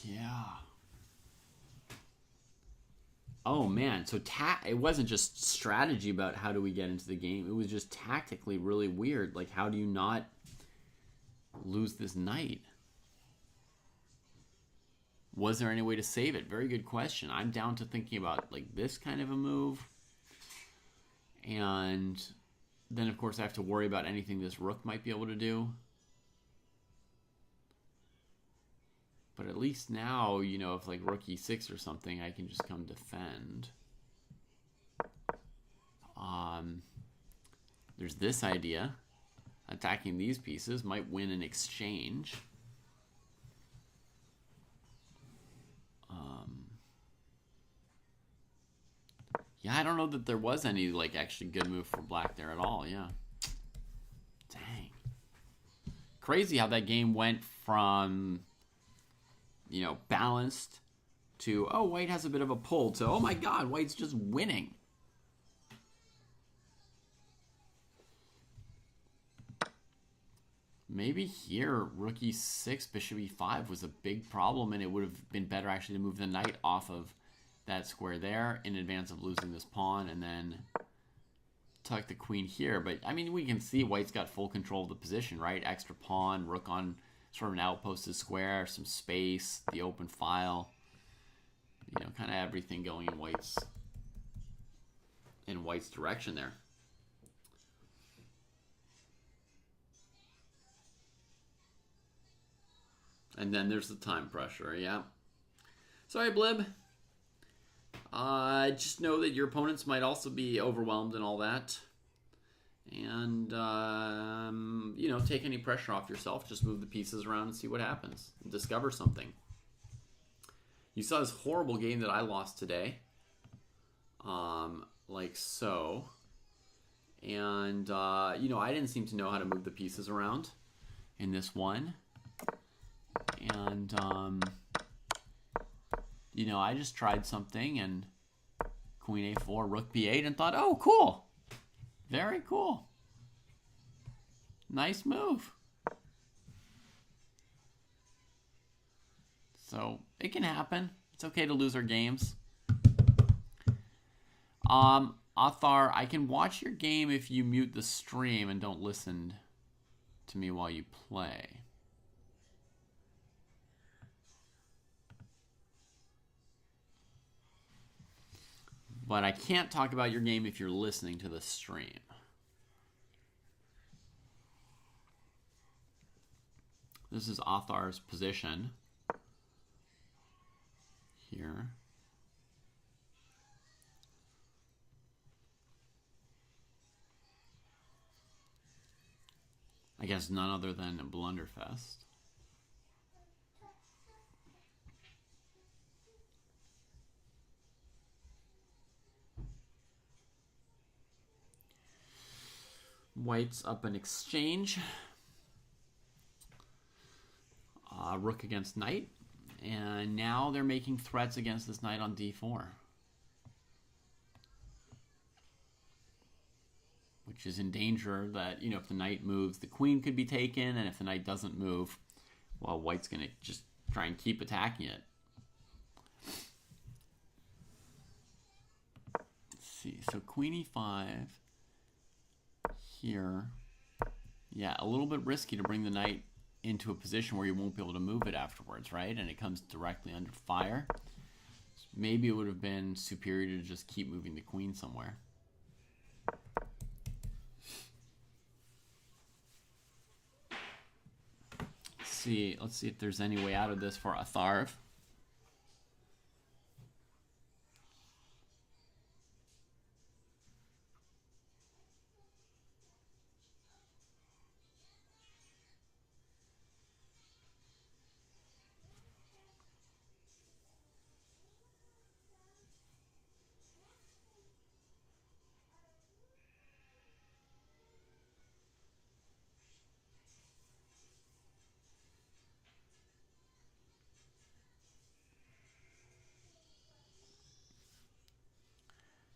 yeah. Oh man, so it wasn't just strategy about how do we get into the game. It was just tactically really weird. Like, how do you not lose this knight? Was there any way to save it? Very good question. I'm down to thinking about like this kind of a move. And then, of course, I have to worry about anything this rook might be able to do. But at least now, you know, if like rook e6 or something, I can just come defend. There's this idea. Attacking these pieces might win an exchange. Yeah, I don't know that there was any like actually good move for black there at all. Yeah. Dang. Crazy how that game went from, you know, balanced to, oh, white has a bit of a pull, to, oh my god, white's just winning. Maybe here, rook e6, bishop e5 was a big problem, and it would have been better actually to move the knight off of that square there in advance of losing this pawn, and then tuck the queen here. But, I mean, we can see white's got full control of the position, right? Extra pawn, rook on sort of an outposted square, some space, the open file. You know, kind of everything going in white's direction there. And then there's the time pressure, yeah. Sorry, Blib. Just know that your opponents might also be overwhelmed and all that. And, you know, take any pressure off yourself. Just move the pieces around and see what happens. And discover something. You saw this horrible game that I lost today. Like so. And, you know, I didn't seem to know how to move the pieces around in this one. And, you know, I just tried something and queen a4, rook b8 and thought, oh, cool. Very cool. Nice move. So it can happen. It's okay to lose our games. Athar, I can watch your game if you mute the stream and don't listen to me while you play. But I can't talk about your game if you're listening to the stream. This is Athar's position here. I guess none other than a Blunderfest. White's up an exchange. Rook against knight. And now they're making threats against this knight on d4. Which is in danger that, you know, if the knight moves, the queen could be taken. And if the knight doesn't move, well, white's going to just try and keep attacking it. Let's see. So queen e5 here. Yeah, a little bit risky to bring the knight into a position where you won't be able to move it afterwards, right? And it comes directly under fire. Maybe it would have been superior to just keep moving the queen somewhere. Let's see if there's any way out of this for Atharv.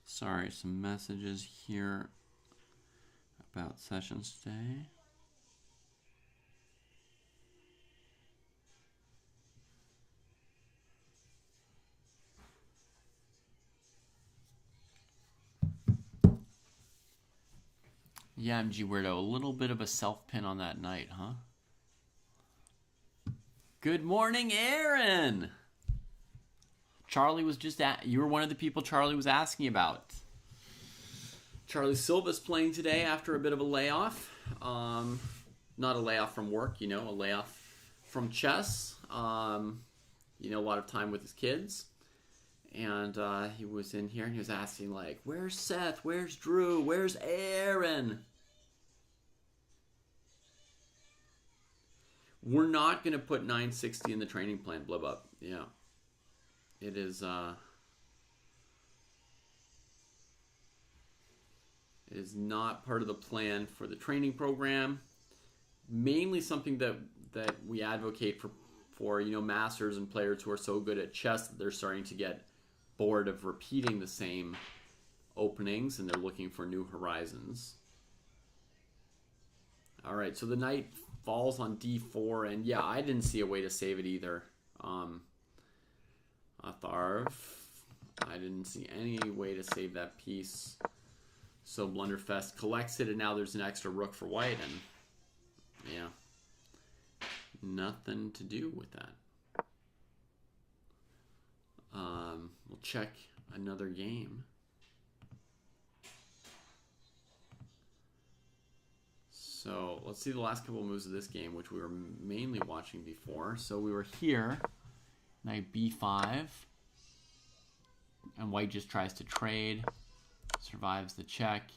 Sorry, some messages here about sessions today. Yeah, MG Weirdo, a little bit of a self-pin on that knight, huh? Good morning, Aaron! Charlie was just you were one of the people Charlie was asking about. Charlie Silva's playing today after a bit of a layoff. Not a layoff from work, a layoff from chess. A lot of time with his kids. And he was in here and he was asking, like, where's Seth? Where's Drew? Where's Aaron? We're not going to put 960 in the training plan, Blub Up. Yeah. It is not part of the plan for the training program. Mainly something that we advocate for masters and players who are so good at chess that they're starting to get bored of repeating the same openings and they're looking for new horizons. All right, so the knight falls on d4, and yeah, I didn't see a way to save it either. Atharv, I didn't see any way to save that piece. So Blunderfest collects it, and now there's an extra rook for white, and yeah, nothing to do with that. We'll check another game. So let's see the last couple of moves of this game, which we were mainly watching before. So we were here, knight b5, and white just tries to trade, survives the check.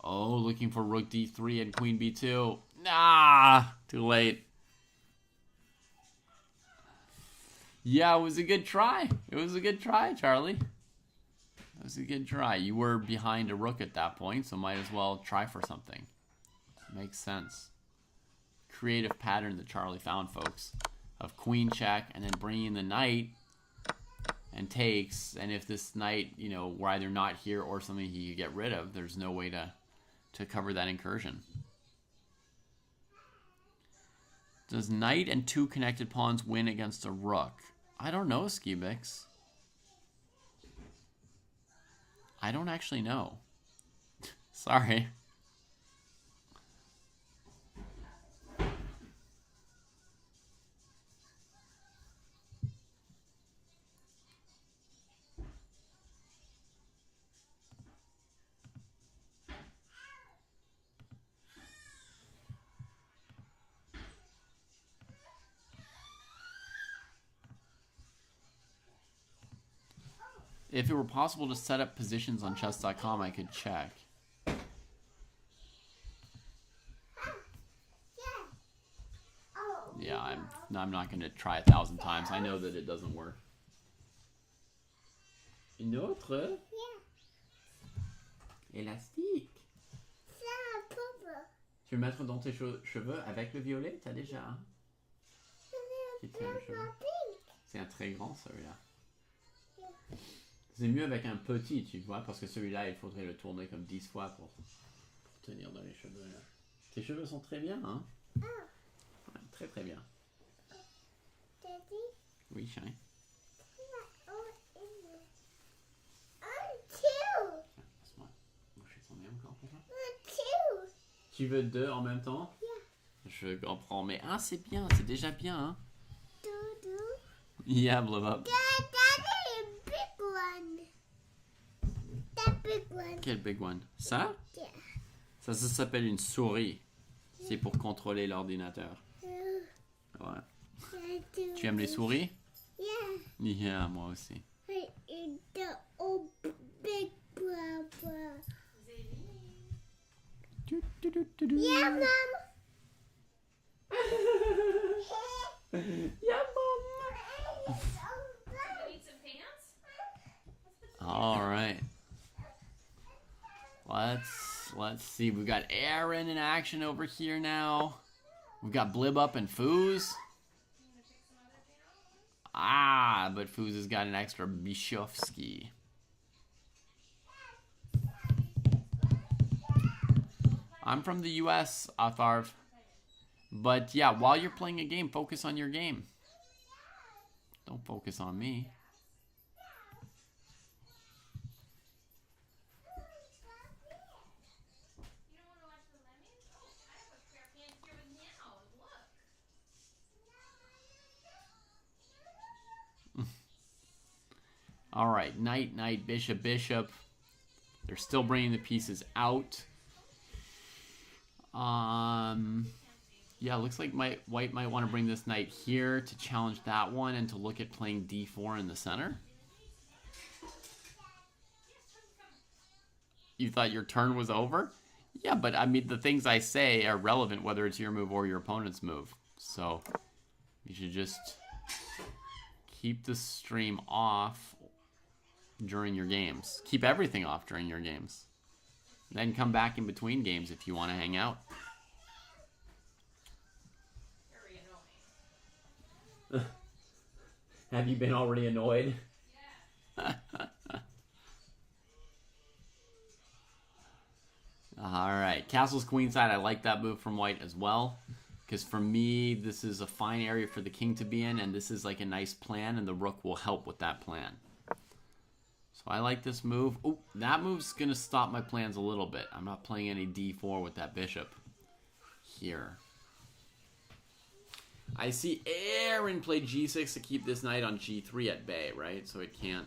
Oh, looking for rook d3 and queen b2. Nah, too late. Yeah, it was a good try. It was a good try, Charlie. It was a good try. You were behind a rook at that point, so might as well try for something. Makes sense. Creative pattern that Charlie found, folks, of queen check and then bringing the knight and takes. And if this knight, were either not here or something he could get rid of, there's no way to cover that incursion. Does knight and two connected pawns win against a rook? I don't know, Skibix. I don't actually know. Sorry. If it were possible to set up positions on chess.com, I could check. Yeah, I'm not going to try 1,000 times. I know that it doesn't work. Une autre? Élastique. Tu veux mettre dans tes cheveux avec le violet? T'as déjà, hein? C'est un très grand, celui-là. C'est mieux avec un petit, tu vois, parce que celui-là, il faudrait le tourner comme 10 fois pour tenir dans les cheveux, là. Tes cheveux sont très bien, hein? Ouais, très très bien. Oui, chérie. Laisse-moi moucher son nez encore pour ça. Tu veux deux en même temps? Je comprends, mais c'est bien, c'est déjà bien, hein? Yeah, blow up. Daddy, big one. That big one. Quel big one? Ça? Yeah. Ça s'appelle une souris. C'est pour contrôler l'ordinateur. Ouais. Tu aimes les souris? Yeah. Yeah, moi aussi. I eat the old big brother. Yeah, Mom. Yeah, Mom. Need some pants? All right. Let's see. We've got Aaron in action over here now. We've got Blib Up and Foos. But Foos has got an extra Bishovsky. I'm from the US, Atharv. But yeah, while you're playing a game, focus on your game. Don't focus on me. You don't want to watch the Lemmings? Oh, I have a pair of pants here with now. Look. All right, knight, knight, bishop, bishop. They're still bringing the pieces out. Yeah, looks like white might want to bring this knight here to challenge that one and to look at playing d4 in the center. You thought your turn was over? Yeah, but I mean, the things I say are relevant whether it's your move or your opponent's move. So you should just keep the stream off during your games. Keep everything off during your games. Then come back in between games if you want to hang out. Very annoying. Have you been already annoyed? Yeah. Alright, castle's queenside. I like that move from white as well. Because for me, this is a fine area for the king to be in. And this is like a nice plan. And the rook will help with that plan. So I like this move. Oh, that move's going to stop my plans a little bit. I'm not playing any d4 with that bishop here. I see Aaron played g6 to keep this knight on g3 at bay, right? So it can't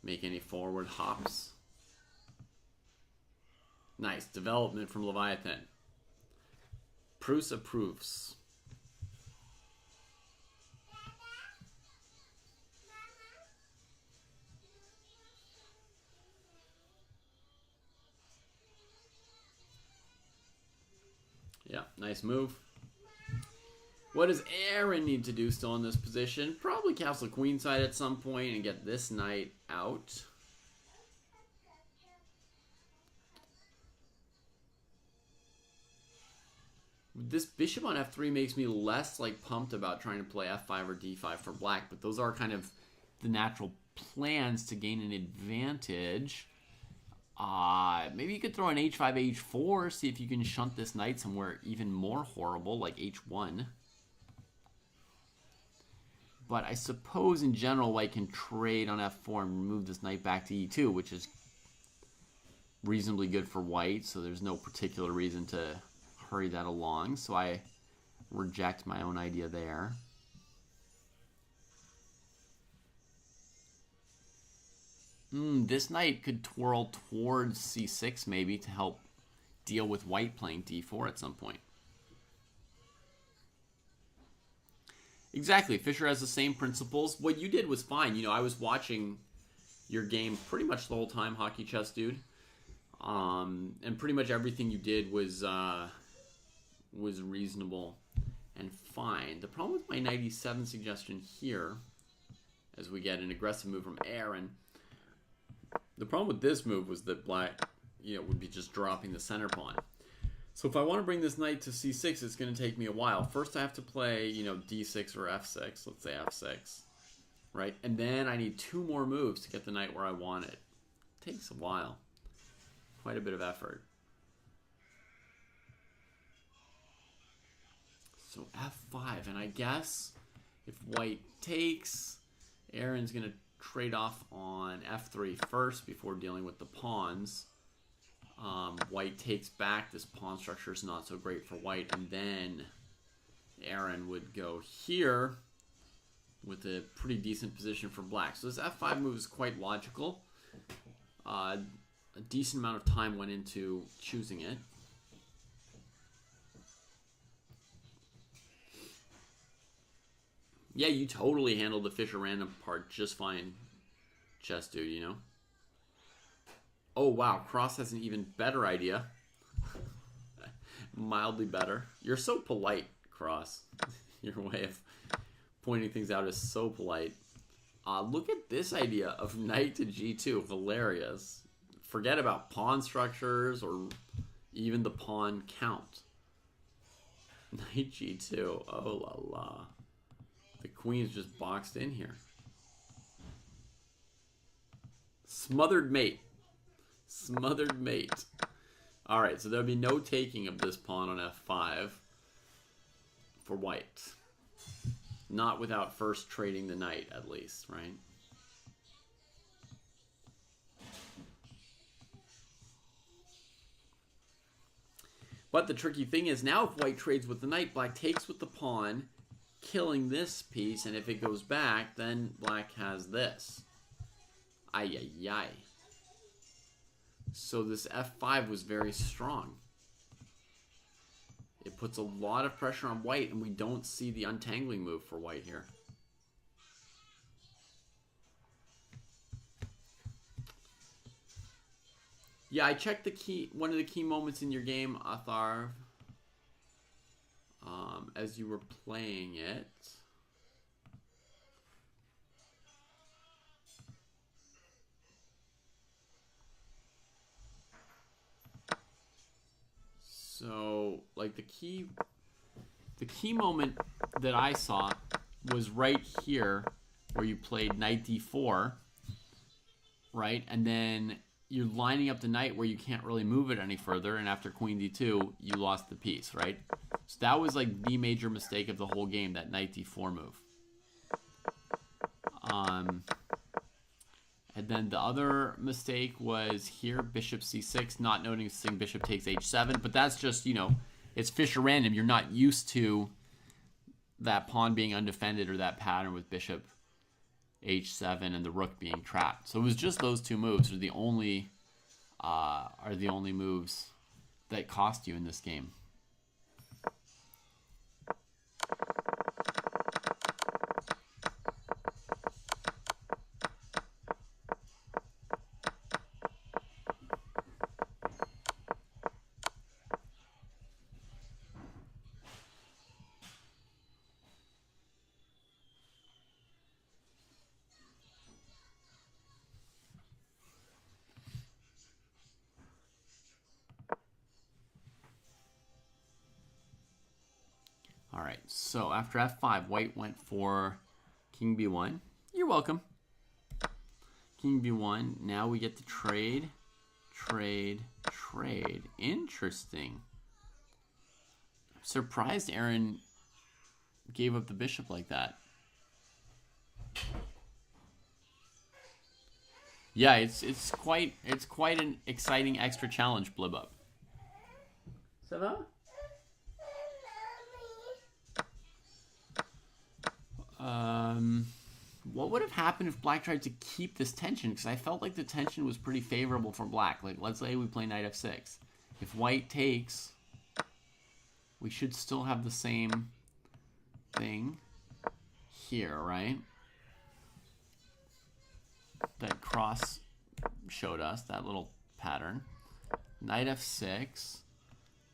make any forward hops. Nice. Development from Leviathan. Bruce approves. Yeah, nice move. What does Aaron need to do still in this position? Probably castle queenside at some point and get this knight out. This bishop on f3 makes me less like pumped about trying to play f5 or d5 for black, but those are kind of the natural plans to gain an advantage. Maybe you could throw an h5, h4, see if you can shunt this knight somewhere even more horrible, like h1. But I suppose in general, white can trade on f4 and move this knight back to e2, which is reasonably good for white, so there's no particular reason to hurry that along. So I reject my own idea there. This knight could twirl towards c6 maybe to help deal with white playing d4 at some point. Exactly. Fischer has the same principles. What you did was fine. You know, I was watching your game pretty much the whole time, Hockey Chess Dude. And pretty much everything you did was reasonable and fine. The problem with my knight e7 suggestion here, as we get an aggressive move from Aaron, the problem with this move was that black, would be just dropping the center pawn. So if I want to bring this knight to c6, it's going to take me a while. First I have to play, d6 or f6. Let's say f6, right? And then I need 2 more moves to get the knight where I want it. It takes a while. Quite a bit of effort. So f5, and I guess if white takes, Aaron's going to trade off on f3 first before dealing with the pawns. White takes back. This pawn structure is not so great for white. And then Aaron would go here with a pretty decent position for black. So this f5 move is quite logical. A decent amount of time went into choosing it. Yeah, you totally handled the Fischer Random part just fine, chess dude, you know? Oh, wow. Cross has an even better idea. Mildly better. You're so polite, Cross. Your way of pointing things out is so polite. Look at this idea of knight to g2. Hilarious. Forget about pawn structures or even the pawn count. Knight g2. Oh, la la. The queen's just boxed in here. Smothered mate. Smothered mate. Alright, so there'll be no taking of this pawn on f5 for white. Not without first trading the knight, at least, right? But the tricky thing is, now if white trades with the knight, black takes with the pawn, killing this piece, and if it goes back, then black has this. Ay, ay, ay. So this f5 was very strong. It puts a lot of pressure on white, and we don't see the untangling move for white here. Yeah, I checked the key, one of the key moments in your game, Atharv, as you were playing it. So, like the key moment that I saw was right here where you played knight d4, right? And then you're lining up the knight where you can't really move it any further, and after queen d2, you lost the piece, right? So that was like the major mistake of the whole game, that knight d4 move. And then the other mistake was here, bishop c6, not noticing bishop takes h7, but that's just, you know, it's Fischer Random. You're not used to that pawn being undefended or that pattern with bishop h7 and the rook being trapped. So it was just those two moves are the only moves that cost you in this game. All right, so after f5, white went for king b1. You're welcome. King b1. Now we get to trade, trade, trade. Interesting. I'm surprised Aaron gave up the bishop like that. Yeah, it's quite an exciting extra challenge, Blib Up. Ça va? What would have happened if black tried to keep this tension? Because I felt like the tension was pretty favorable for black. Like, let's say we play knight f6. If white takes, we should still have the same thing here, right? That cross showed us, that little pattern. Knight f6,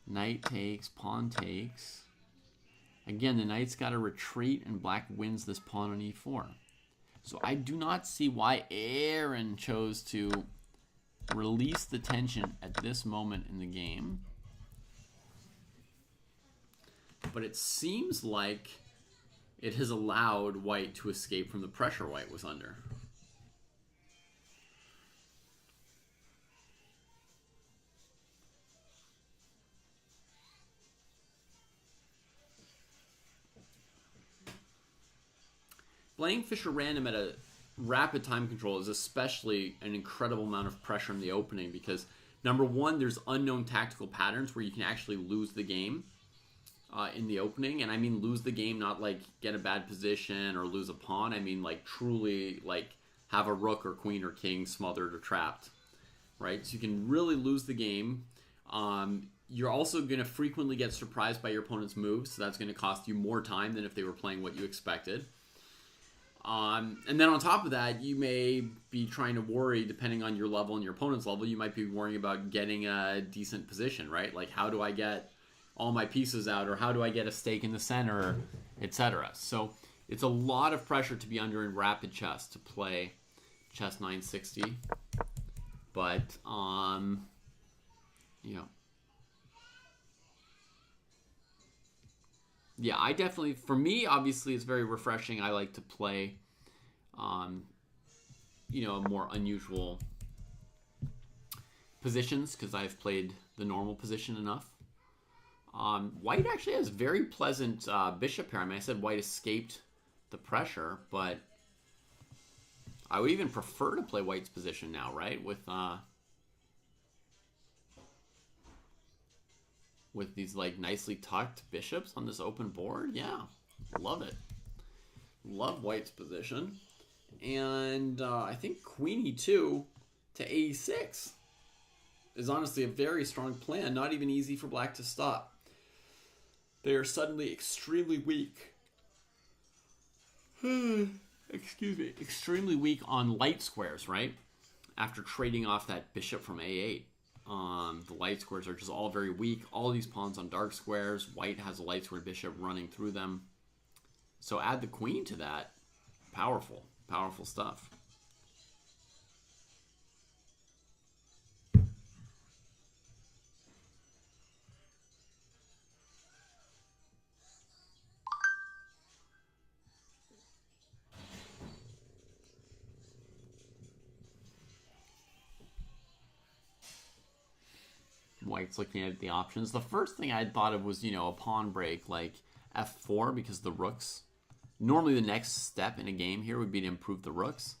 knight takes, pawn takes. Again, the knight's got to retreat, and black wins this pawn on e4. So I do not see why Aaron chose to release the tension at this moment in the game. But it seems like it has allowed white to escape from the pressure white was under. Playing Fischer Random at a rapid time control is especially an incredible amount of pressure in the opening, because Number one, there's unknown tactical patterns where you can actually lose the game in the opening. And I mean lose the game, not like get a bad position or lose a pawn. I mean like truly like have a rook or queen or king smothered or trapped, right? So you can really lose the game. You're also going to frequently get surprised by your opponent's moves, so that's going to cost you more time than if they were playing what you expected. And then on top of that, you may be trying to worry, depending on your level and your opponent's level, you might be worrying about getting a decent position, right? Like, how do I get all my pieces out, or how do I get a stake in the center, etc. So it's a lot of pressure to be under in rapid chess to play chess 960. But, you know. Yeah, I definitely, for me, obviously, it's very refreshing. I like to play, you know, more unusual positions because I've played the normal position enough. White actually has very pleasant bishop pair. I mean, I said white escaped the pressure, but I would even prefer to play white's position now, right? With these like nicely tucked bishops on this open board. Yeah, love it. Love white's position. And I think queen e2 to a6 is honestly a very strong plan. Not even easy for black to stop. They are suddenly extremely weak. Excuse me. Extremely weak on light squares, right? After trading off that bishop from a8. The light squares are just all very weak. All these pawns on dark squares. White has a light square bishop running through them. So add the queen to that. Powerful. Powerful stuff. White's looking at the options. The first thing I thought of was, you know, a pawn break like f4 because the rooks. Normally the next step in a game here would be to improve the rooks.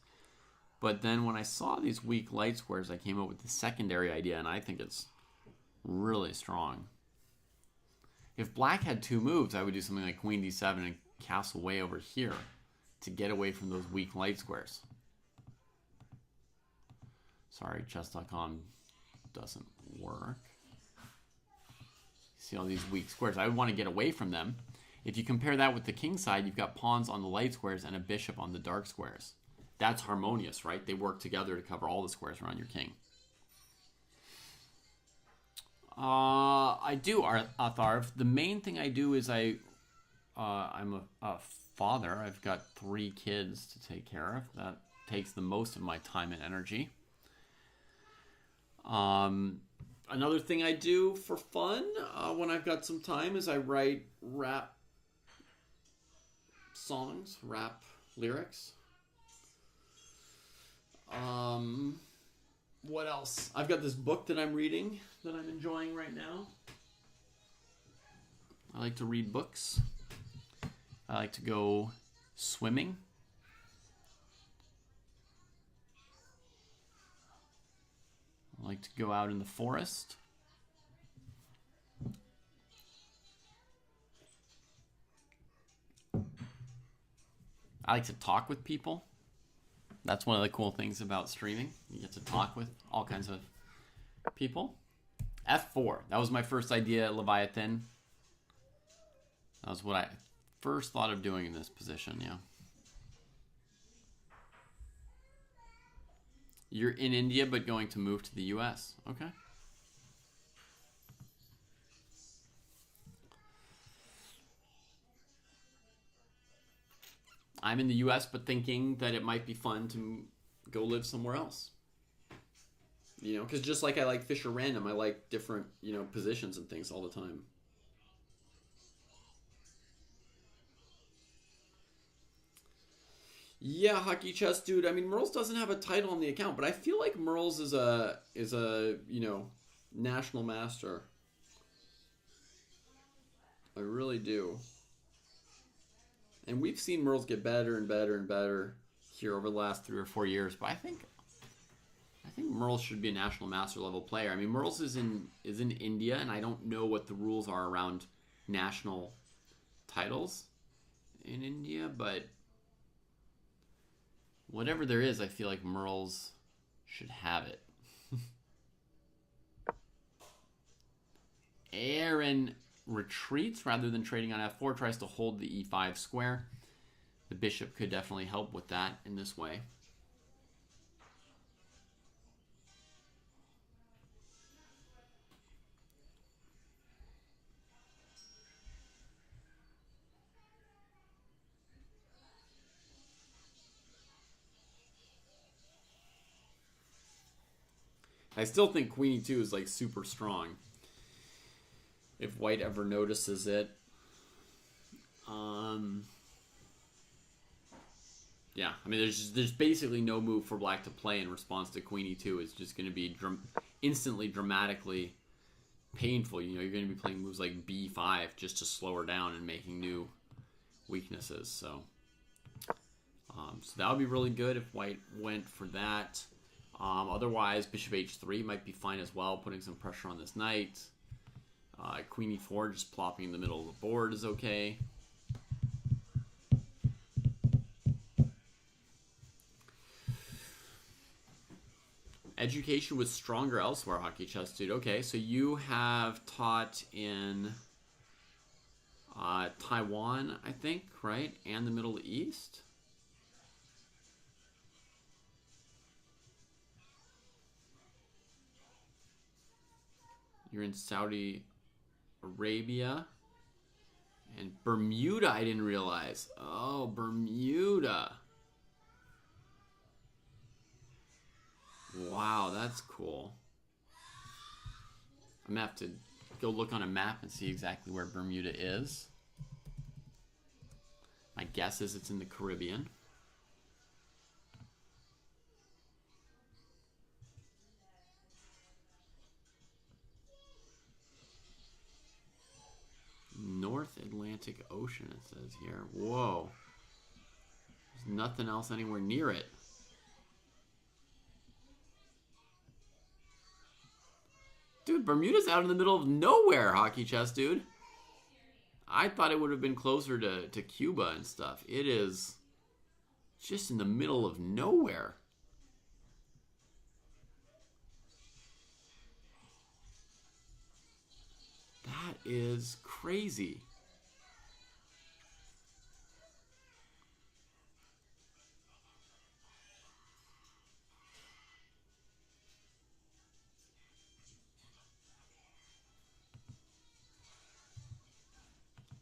But then when I saw these weak light squares, I came up with the secondary idea, and I think it's really strong. If black had two moves, I would do something like queen d7 and castle way over here to get away from those weak light squares. Sorry, chess.com doesn't work. See all these weak squares. I would want to get away from them. If you compare that with the king side, you've got pawns on the light squares and a bishop on the dark squares. That's harmonious, right? They work together to cover all the squares around your king. I do, Atharv. The main thing I do is I'm a father. I've got 3 kids to take care of. That takes the most of my time and energy. Another thing I do for fun when I've got some time is I write rap songs, rap lyrics. What else? I've got this book that I'm reading that I'm enjoying right now. I like to read books. I like to go swimming. I like to go out in the forest. I like to talk with people. That's one of the cool things about streaming. You get to talk with all kinds of people. F4. That was my first idea at Leviathan. That was what I first thought of doing in this position, yeah. You're in India, but going to move to the US. Okay. I'm in the US, but thinking that it might be fun to go live somewhere else. You know, because just like I like Fischer Random, I like different, you know, positions and things all the time. Yeah, Hockey Chess Dude. I mean, Merles doesn't have a title on the account, but I feel like Merles is a you know, national master. I really do. And we've seen Merles get better and better and better here over the last 3 or 4 years, but I think I think Merles should be a national master level player. I mean, Merles is in India, and I don't know what the rules are around national titles in India, but whatever there is, I feel like Merles should have it. Aaron retreats rather than trading on f4, tries to hold the e5 square. The bishop could definitely help with that in this way. I still think queen e2 is like super strong. If white ever notices it. Yeah, I mean, there's basically no move for black to play in response to queen e2. It's just going to be instantly dramatically painful. You know, you're going to be playing moves like b5 just to slow her down and making new weaknesses. So that would be really good if white went for that. Otherwise, bishop h3 might be fine as well, putting some pressure on this knight. Queen e4 just plopping in the middle of the board is okay. Education was stronger elsewhere, Hockey Chess Dude. Okay, so you have taught in Taiwan, I think, right? And the Middle East? You're in Saudi Arabia. And Bermuda, I didn't realize. Oh, Bermuda. Wow, that's cool. I'm going to have to go look on a map and see exactly where Bermuda is. My guess is it's in the Caribbean. North Atlantic Ocean, it says here. Whoa. There's nothing else anywhere near it. Dude, Bermuda's out in the middle of nowhere, Hockey Chess Dude. I thought it would have been closer to Cuba and stuff. It is just in the middle of nowhere. That is crazy.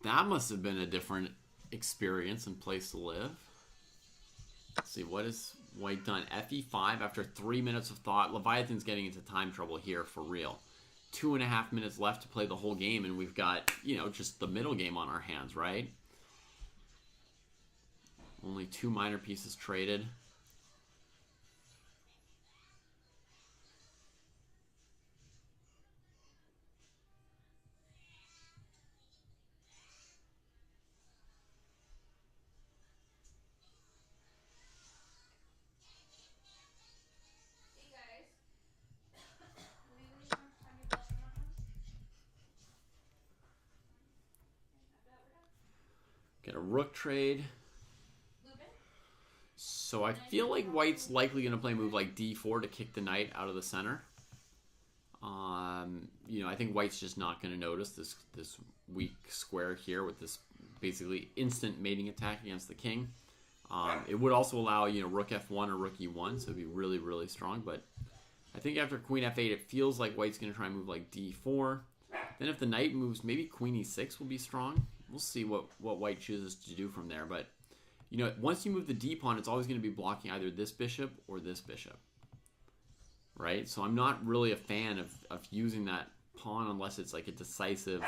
That must have been a different experience and place to live. Let's see, what has white done? Fe5 after 3 minutes of thought. Leviathan's getting into time trouble here for real. 2.5 minutes left to play the whole game, and we've got, you know, just the middle game on our hands, right? Only 2 minor pieces traded. Get a rook trade. So I feel like white's likely going to play a move like d4 to kick the knight out of the center. You know, I think white's just not going to notice this weak square here with this basically instant mating attack against the king. It would also allow, you know, rook f1 or rook e1, so it'd be really, really strong. But I think after queen f8, it feels like white's going to try and move like d4. Then if the knight moves, maybe queen e6 will be strong. We'll see what white chooses to do from there. But, you know, once you move the d-pawn, it's always going to be blocking either this bishop or this bishop. Right? So I'm not really a fan of using that pawn unless it's like a decisive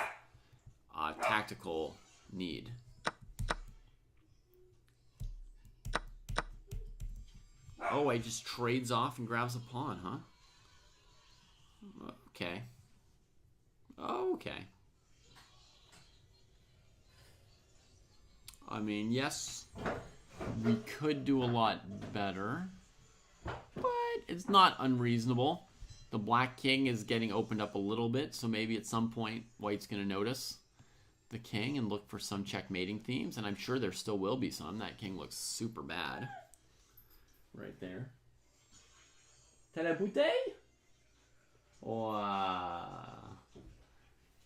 tactical need. Oh, I just trades off and grabs a pawn, huh? Okay. Okay. I mean, yes, we could do a lot better, but it's not unreasonable. The black king is getting opened up a little bit, so maybe at some point white's going to notice the king and look for some checkmating themes, and I'm sure there still will be some. That king looks super bad. Right there. T'as la bouteille? Wow.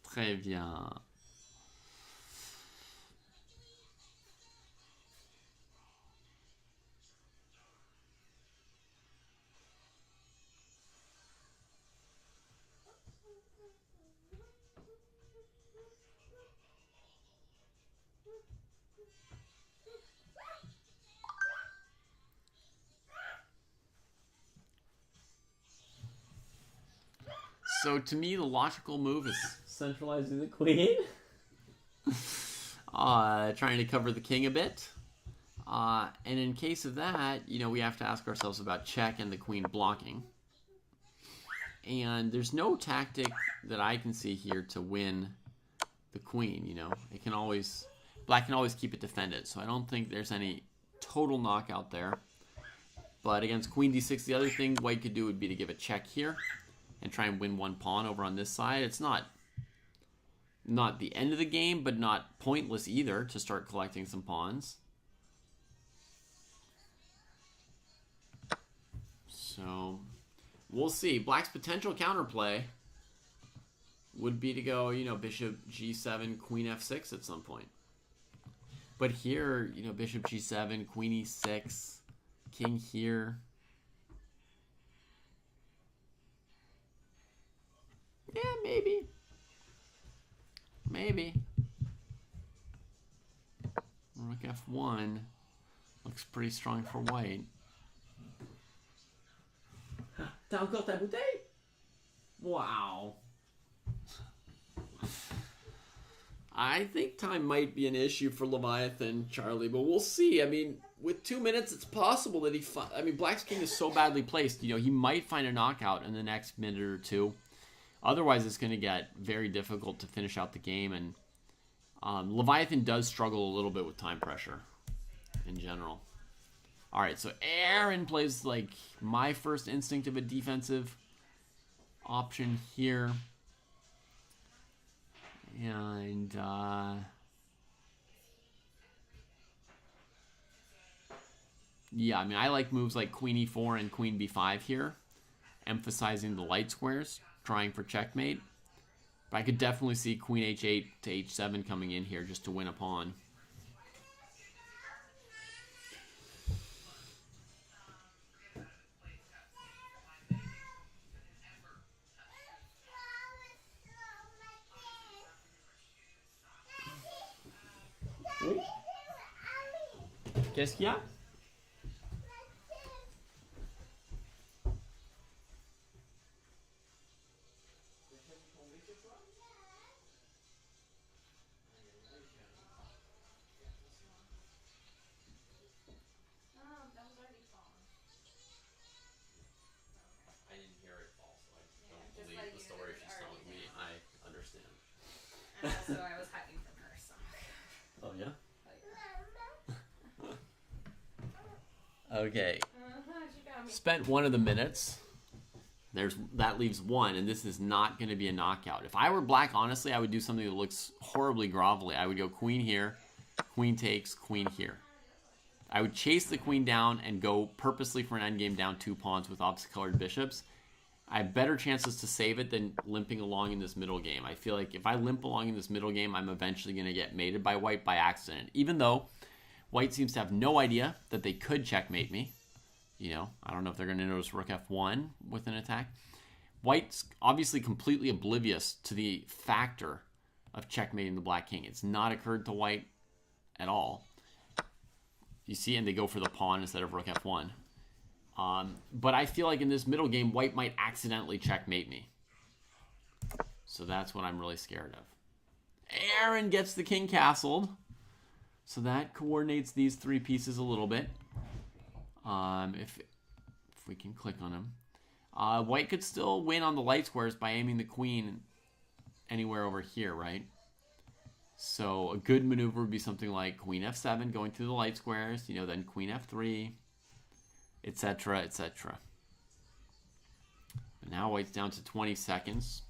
Très bien. So to me, the logical move is centralizing the queen. Trying to cover the king a bit. And in case of that, we have to ask ourselves about check and the queen blocking. And there's no tactic that I can see here to win the queen, It can always... Black can always keep it defended, so I don't think there's any total knockout there. But against queen d6, the other thing white could do would be to give a check here and try and win one pawn over on this side. It's not the end of the game, but not pointless either to start collecting some pawns. So we'll see. Black's potential counterplay would be to go, bishop g7, queen f6 at some point. But here, bishop g7, queen e6, king here. Yeah, maybe. Maybe. Rook f1 looks pretty strong for white. T'as encore ta bouteille? Wow. I think time might be an issue for Leviathan, Charlie, but we'll see. I mean, with 2 minutes, it's possible that Black's king is so badly placed, he might find a knockout in the next minute or two. Otherwise, it's going to get very difficult to finish out the game, and Leviathan does struggle a little bit with time pressure in general. All right, so Aaron plays like my first instinct of a defensive option here. And yeah, I like moves like queen e4 and queen b5 here, emphasizing the light squares, trying for checkmate. But I could definitely see queen h8 to h7 coming in here just to win a pawn. Oui. Qu'est-ce qu'il y a? So I was hiding from her, so. Oh, yeah? Okay. She got me. Spent one of the minutes. That leaves one, and this is not going to be a knockout. If I were Black, honestly, I would do something that looks horribly grovelly. I would go queen here, queen takes, queen here. I would chase the queen down and go purposely for an endgame down 2 pawns with opposite-colored bishops. I have better chances to save it than limping along in this middle game. I feel like if I limp along in this middle game, I'm eventually going to get mated by white by accident. Even though white seems to have no idea that they could checkmate me. I don't know if they're going to notice rook f1 with an attack. White's obviously completely oblivious to the factor of checkmating the black king. It's not occurred to white at all. You see, and they go for the pawn instead of rook f1. But I feel like in this middle game, white might accidentally checkmate me. So that's what I'm really scared of. Aaron gets the king castled. So that coordinates these 3 pieces a little bit. If we can click on him. White could still win on the light squares by aiming the queen anywhere over here, right? So a good maneuver would be something like queen f7 going through the light squares, then queen f3, etc., etc. And now white's down to 20 seconds.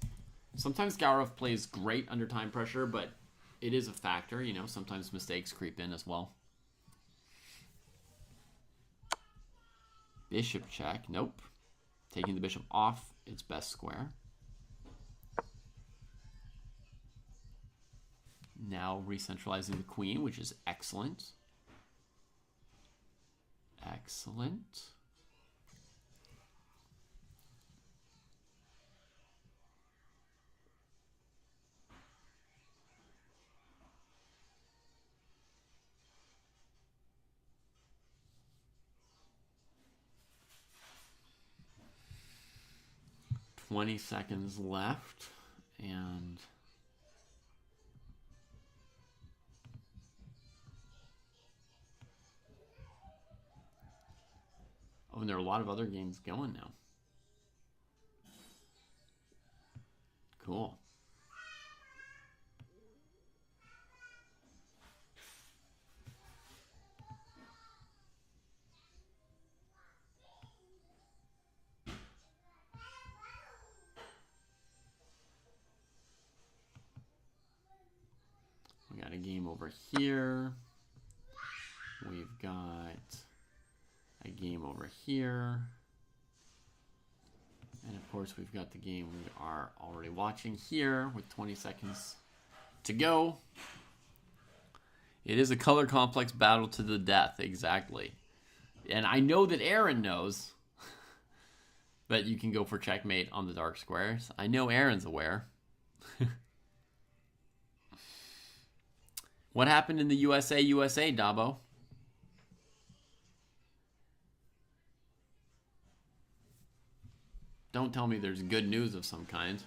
Sometimes Gaurov plays great under time pressure, but it is a factor. You know, sometimes mistakes creep in as well. Bishop check. Nope. Taking the bishop off its best square. Now re-centralizing the queen, which is excellent. Excellent. $20 seconds left, and oh, and there are a lot of other games going now. Cool. We got a game over here. We've got a game over here. And of course, we've got the game we are already watching here with 20 seconds to go. It is a color complex battle to the death, exactly. And I know that Aaron knows that you can go for checkmate on the dark squares. I know Aaron's aware. What happened in the USA, Dabo? Don't tell me there's good news of some kind.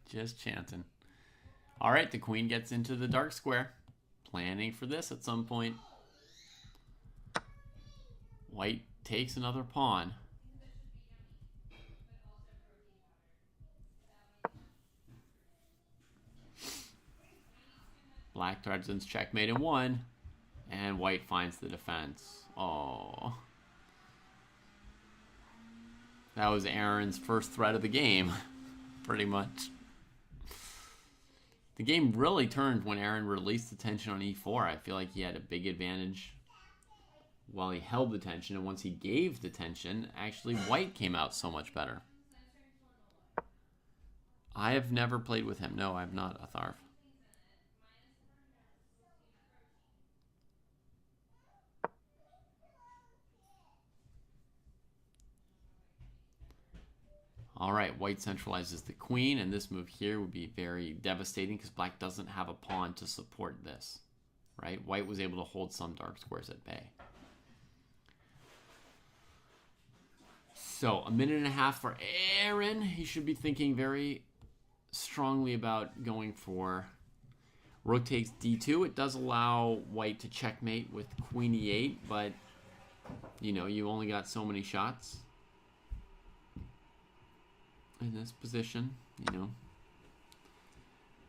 Just chanting. All right, the queen gets into the dark square. Planning for this at some point. White takes another pawn. Black threatens checkmate in one. And white finds the defense. Oh. That was Aaron's first threat of the game. Pretty much. The game really turned when Aaron released the tension on e4. I feel like he had a big advantage while he held the tension. And once he gave the tension, actually white came out so much better. I have never played with him. No, I have not, Atharv. All right, white centralizes the queen, and this move here would be very devastating because black doesn't have a pawn to support this, right? White was able to hold some dark squares at bay. So, a minute and a half for Aaron. He should be thinking very strongly about going for rook takes d2. It does allow white to checkmate with queen e8, but, you know, you only got so many shots in this position, you know.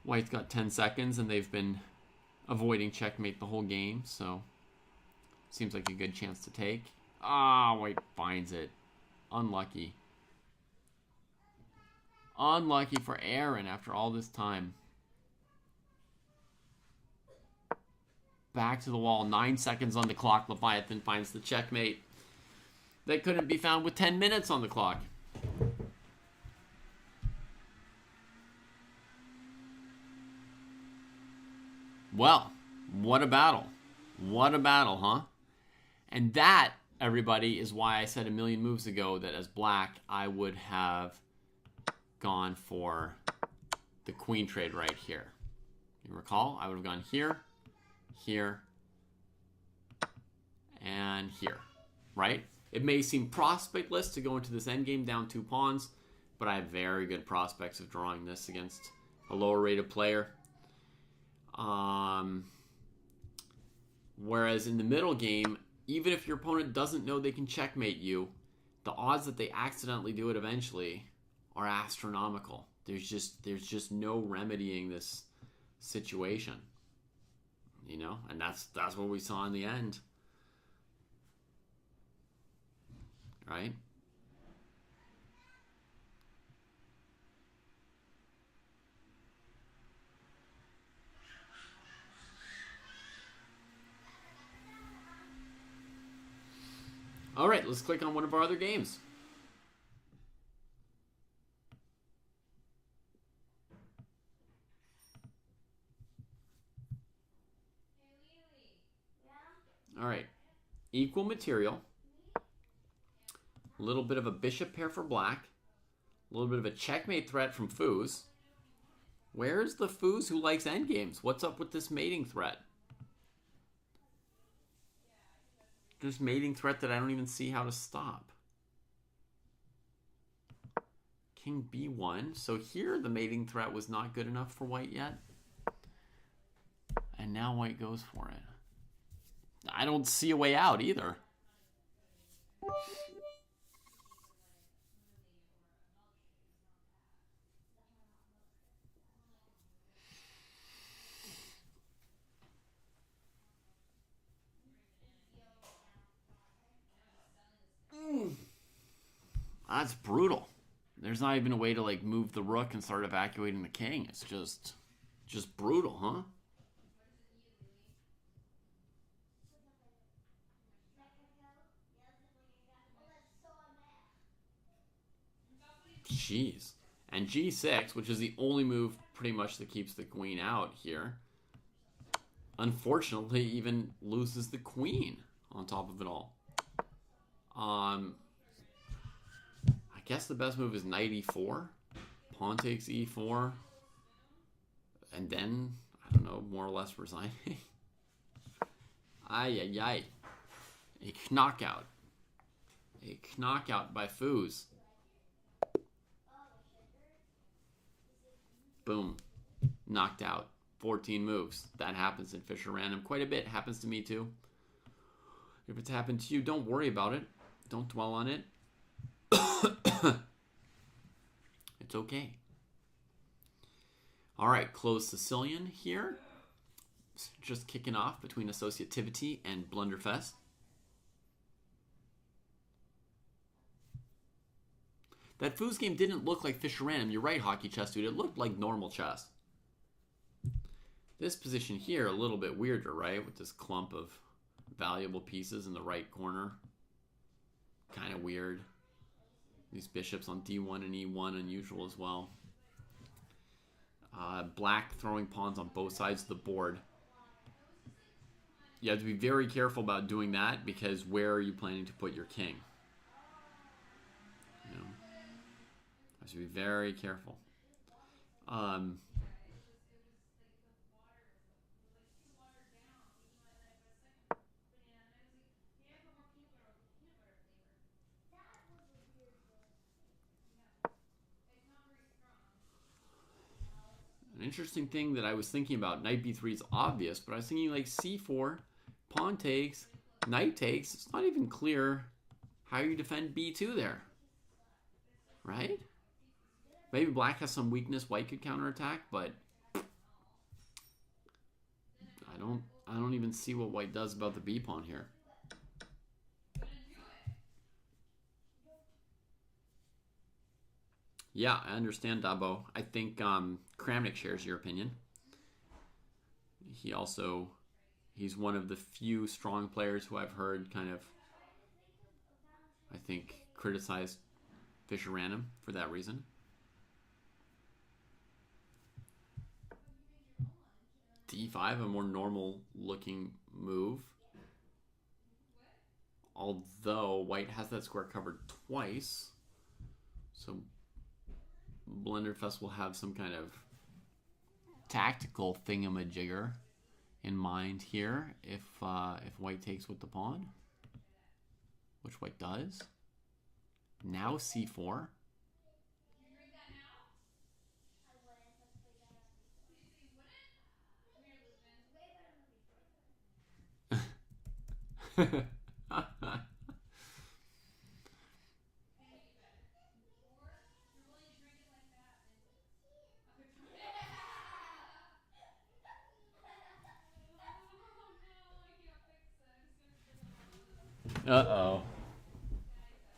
White's got 10 seconds, and they've been avoiding checkmate the whole game, so seems like a good chance to take. Ah, white finds it. Unlucky. Unlucky for Aaron after all this time. Back to the wall. 9 seconds on the clock. Leviathan finds the checkmate. that couldn't be found with 10 minutes on the clock. Well, what a battle. What a battle, huh? And that, everybody, is why I said a million moves ago that as black, I would have gone for the queen trade right here. You recall? I would have gone here, here, and here, right? It may seem prospectless to go into this endgame down 2 pawns, but I have very good prospects of drawing this against a lower rated player. Whereas in the middle game, even if your opponent doesn't know they can checkmate you, the odds that they accidentally do it eventually are astronomical. There's just no remedying this situation, you know, and that's what we saw in the end, right? All right, let's click on one of our other games. All right, equal material, a little bit of a bishop pair for black, a little bit of a checkmate threat from Foos. Where's the Foos who likes endgames? What's up with this mating threat? This mating threat that I don't even see how to stop. King B1. So here the mating threat was not good enough for white yet. And now white goes for it. I don't see a way out either. That's brutal. There's not even a way to like move the rook and start evacuating the king. It's just brutal, huh? Jeez. And G6, which is the only move pretty much that keeps the queen out here, unfortunately even loses the queen on top of it all. I guess the best move is knight e4. Pawn takes e4. And then, I don't know, more or less resigning. Ay, ay, ay. A knockout. A knockout by Foos. Boom. Knocked out. 14 moves. That happens in Fischer Random quite a bit. Happens to me too. If it's happened to you, don't worry about it. Don't dwell on it. It's okay. All right, closed Sicilian here. Just kicking off between Associativity and Blunderfest. That Foos game didn't look like Fischer Random. You're right, Hockey Chess Dude. It looked like normal chess. This position here, a little bit weirder, right? With this clump of valuable pieces in the right corner. Kind of weird. These bishops on D1 and E1, unusual as well. Black throwing pawns on both sides of the board. You have to be very careful about doing that because where are you planning to put your king? You know, you have to be very careful. An interesting thing that I was thinking about, knight b3 is obvious, but I was thinking like c4, pawn takes, knight takes. It's not even clear how you defend b2 there, right? Maybe black has some weakness white could counterattack, but I don't even see what white does about the b pawn here. Yeah, I understand, Dabo. I think Kramnik shares your opinion. He's one of the few strong players who I've heard kind of I think, criticized Fischer Random for that reason. D5, a more normal looking move. Although white has that square covered twice. So Blenderfest will have some kind of tactical thingamajigger in mind here if white takes with the pawn, which white does. Now c4. Uh-oh.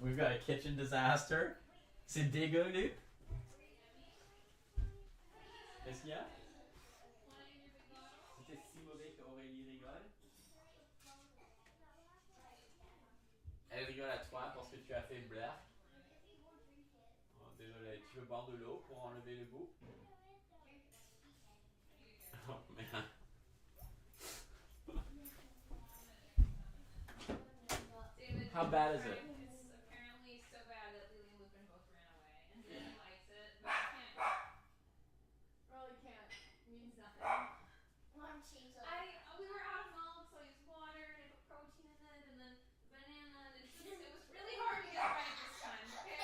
We've got a kitchen disaster. C'est dégueu, dude. Qu'est-ce qu'il y a? C'était si mauvais qu'Aurélie rigole. Elle rigole à toi parce que tu as fait blur. Oh, désolé, tu veux boire de l'eau pour enlever le bout? Oh man. How bad is it? It's apparently so bad that Lily and Lupin both ran away, and Lily likes it, but I can't. Probably can't. Means nothing. We were out of milk, so I used water and I put protein in it, and then banana, and it was really hard to get right this time. Okay.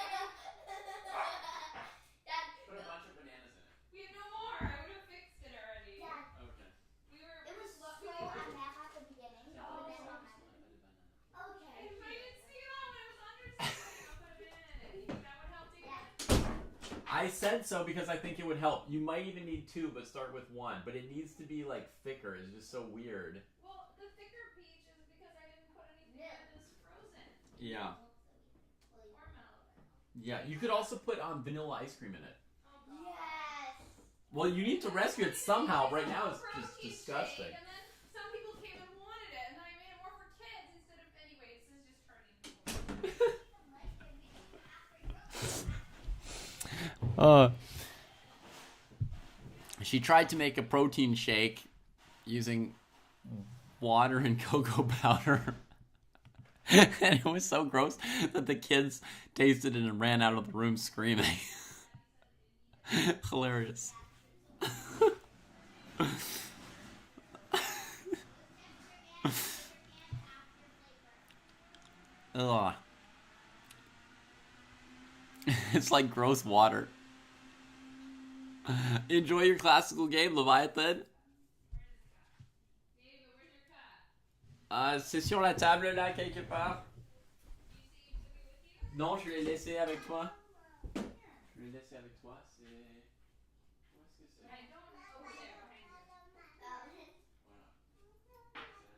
Put a bunch of bananas in it. We have no more. I would have fixed it already. Dad, Okay. it was slow and math at the beginning. Oh. But then on okay. I didn't see it all when it was under something. I'll put a banana in it. Do you think that would help, David? I said so because I think it would help. You might even need two, but start with one. But it needs to be like thicker. It's just so weird. Well, the thicker peach is because I didn't put anything that is frozen. Yeah. Or milk. Yeah. You could also put vanilla ice cream in it. Oh, God. Yes. Well, you need to rescue it somehow. Right now, it's just Protein disgusting. shake, and then some people came and wanted it, and then I made it more for kids instead of anyway. This is just turning. She tried to make a protein shake using water and cocoa powder. And it was so gross that the kids tasted it and ran out of the room screaming. Hilarious. Ugh. It's like gross water. Enjoy your classical game, Leviathan. David, where's your cat? C'est sur la table là quelque part. Do you see him to be with you? Non, je l'ai laissé avec toi. Je l'ai laissé avec toi. C'est. Où est-ce que c'est? I don't know. Over there, behind you.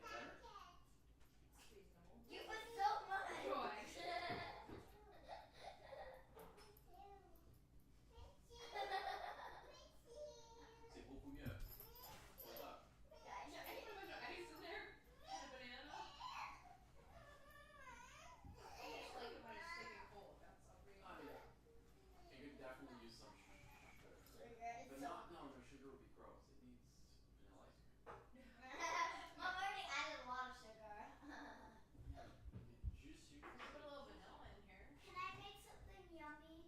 Voilà. It's reasonable. You put so much. Joy. C'est beaucoup mieux. Hold up. Can you put a bunch of ice in there? And a banana? I just like it when it's sticking cold. That's all real. Oh yeah. It could definitely use some sugar. But no, sugar would be gross. It needs vanilla ice cream. Mom already added a lot of sugar. Just sugar. Just put a little vanilla in here. Can I make something yummy?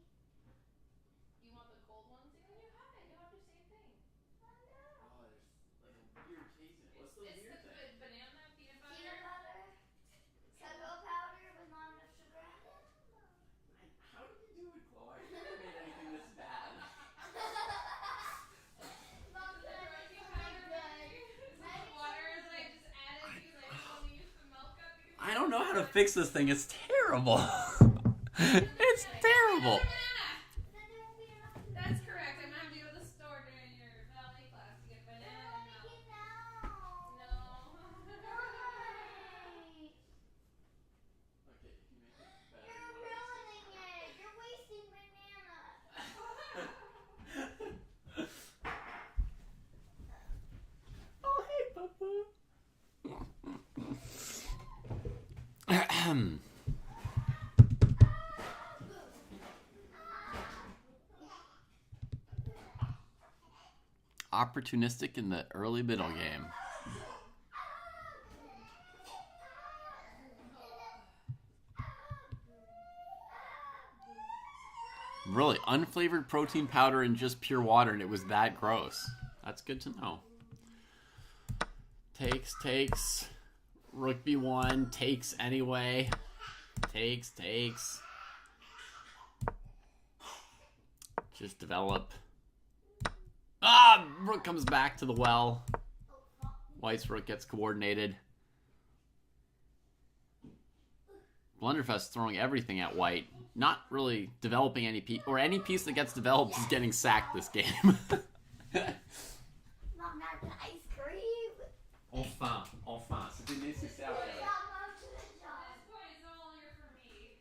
You want the cold ones? And when you have it, you'll have the same thing. Oh, there's like a weird taste in it. What's the It's weird the thing? banana, peanut butter. Peanut butter, cocoa powder with not enough sugar. How did you do it, Chloe? I never made anything this bad. Mom The said protein it's powder, really maybe? good. This is water that I just added because I didn't want to use the milk up because I don't know how to fix this thing. It's terrible. It's terrible. Then there won't be enough sugar. That's correct. I'm gonna have to go to the store during your ballet class to get banana I and wanna milk. make it now. No. Why? Okay, if you make it better, You're you wanna ruining it. You're wasting banana. Oh, hey, Papa. opportunistic in the early middle game. Really, unflavored protein powder and just pure water, and it was that gross. That's good to know. Takes. Rook b1, takes anyway. Takes. Just develop. Ah! Rook comes back to the well. White's rook gets coordinated. Blunderfest throwing everything at white. Not really developing any piece, or any piece that gets developed is getting sacked this game. Mom, not the ice cream. Enfin. C'était nécessaire. This point is no longer for me.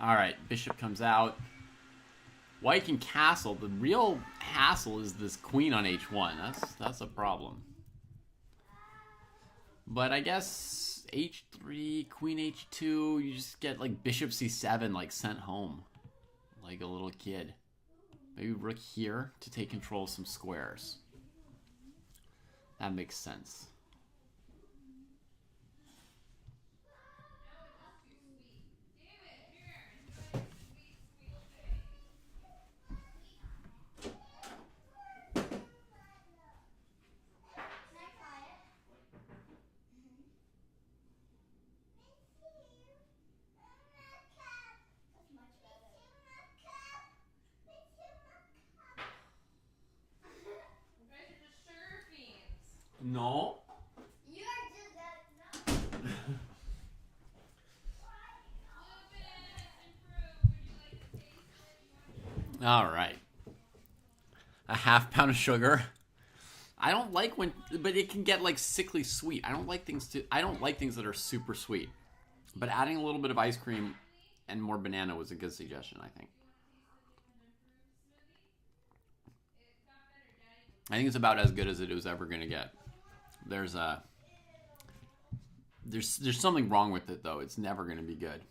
All right, bishop comes out. White can castle. The real hassle is this queen on h1. That's a problem. But I guess h3, queen h2, you just get like bishop c7 like sent home. Like a little kid. Maybe rook here to take control of some squares. That makes sense. No. You're just All right. A half pound of sugar. I don't like when, but it can get like sickly sweet. I don't like things that are super sweet. But adding a little bit of ice cream and more banana was a good suggestion, I think. I think it's about as good as it was ever going to get. There's something wrong with it though. It's never going to be good.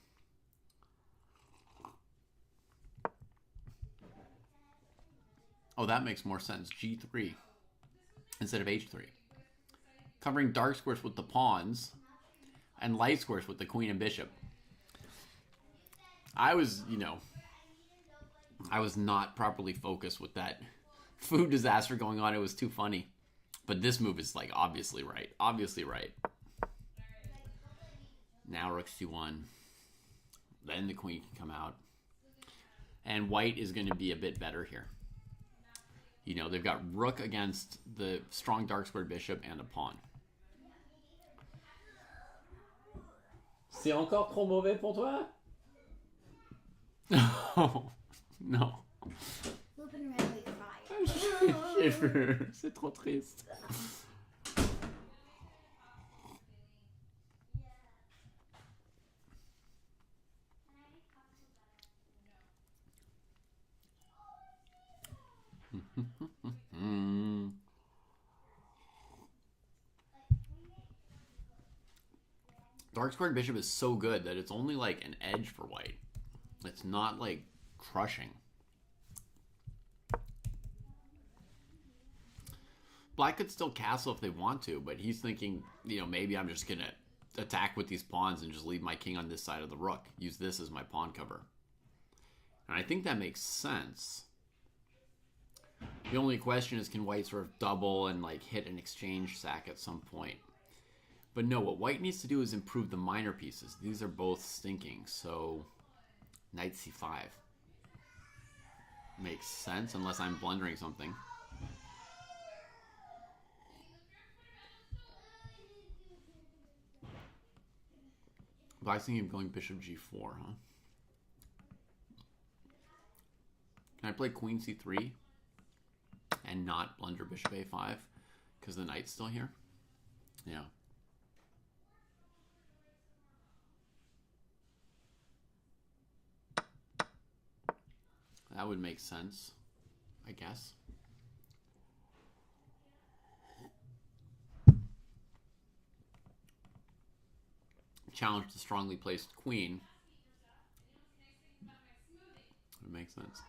Oh, that makes more sense. G3 instead of H3. Covering dark squares with the pawns and light squares with the queen and bishop. I was not properly focused with that food disaster going on. It was too funny. But this move is like obviously right. Obviously right. Now rook c1. Then the queen can come out. And white is going to be a bit better here. You know, they've got rook against the strong dark squared bishop and a pawn. C'est encore trop mauvais pour toi? No. No. Lupin randomly cried. C'est trop triste. Dark squared bishop is so good that it's only like an edge for white. It's not like crushing. Black could still castle if they want to, but he's thinking, you know, maybe I'm just going to attack with these pawns and just leave my king on this side of the rook. Use this as my pawn cover. And I think that makes sense. The only question is, can white sort of double and like hit an exchange sack at some point? But no, what white needs to do is improve the minor pieces. These are both stinking, so knight c5 makes sense unless I'm blundering something. Black's thinking of going bishop g4, huh? Can I play queen c3 and not blunder bishop a5 because the knight's still here? Yeah. That would make sense, I guess. challenge the strongly placed queen. It makes sense.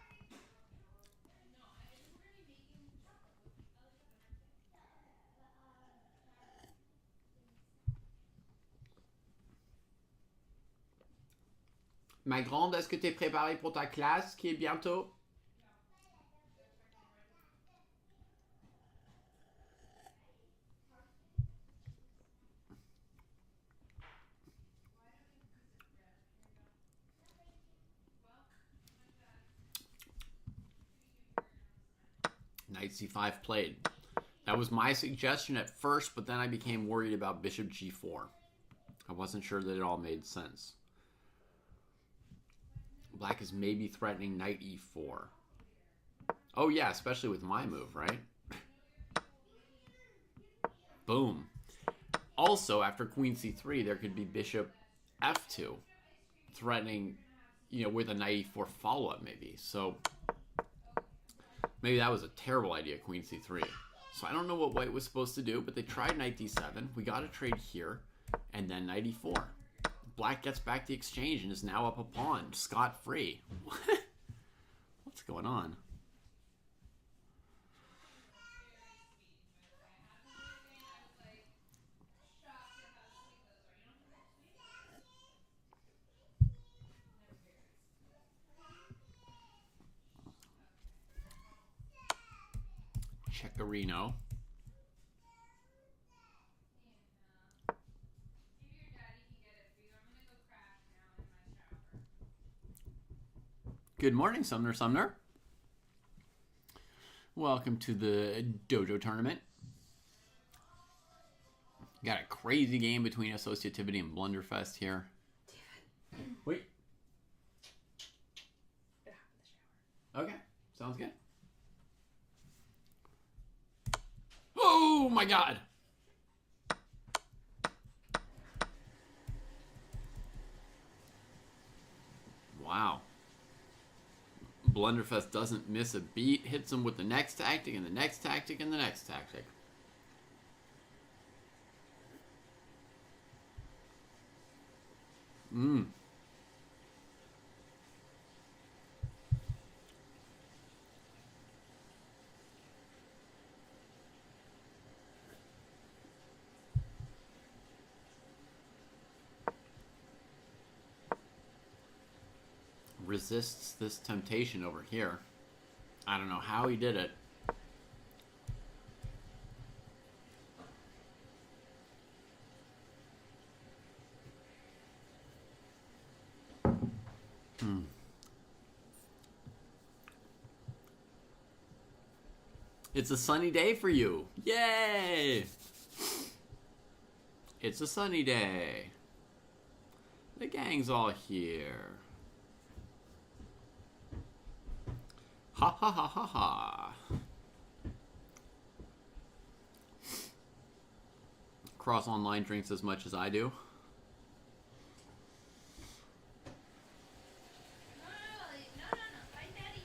Ma grande, est-ce que tu es préparée pour ta classe qui est bientôt? Knight c5 played. That was my suggestion at first, but then I became worried about bishop g4. I wasn't sure that it all made sense. Black is maybe threatening knight e4. Oh yeah, especially with my move, right? Boom. Also, after queen c3, there could be bishop f2, threatening, you know, with a knight e4 follow-up maybe. So maybe that was a terrible idea, queen c3. So I don't know what white was supposed to do, but they tried knight d7. We got a trade here, and then knight e4. Black gets back the exchange and is now up a pawn, scot-free. What's going on? Checkerino. Good morning, Sumner. Welcome to the Dojo tournament. Got a crazy game between Associativity and Blunderfest here. Wait. Okay, sounds good. Oh my god! Wow. Blunderfest doesn't miss a beat, hits him with the next tactic and the next tactic and the next tactic. Resists this temptation over here. I don't know how he did it. It's a sunny day for you. Yay! It's a sunny day. The gang's all here. Ha ha ha ha ha. Cross Online drinks as much as I do. No. Find Daddy.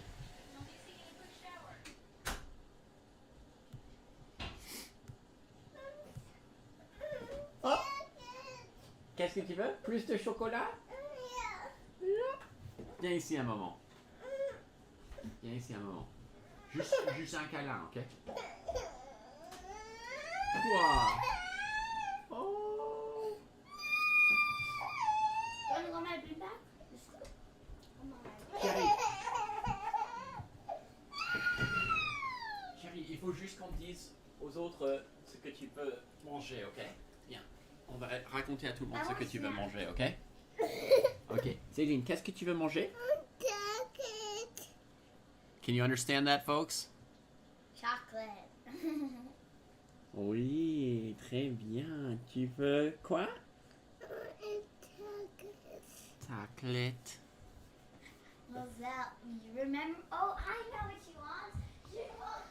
Don't be taking a quick shower. Oh. Qu'est-ce que tu veux? Plus de chocolat? Viens ici un moment. Viens ici un moment. Juste un câlin, ok? Quoi? Oh! You wanna go my blue bag? Chérie. Chérie, il faut juste qu'on dise aux autres ce que tu peux manger, ok? Viens. On va raconter à tout le monde ce que tu veux manger, ok? Ok. Céline, qu'est-ce que tu veux manger? Can you understand that, folks? Chocolate. Oui, très bien. Tu veux quoi? Chocolate. What's that? You remember? Oh, I know what she wants. She wants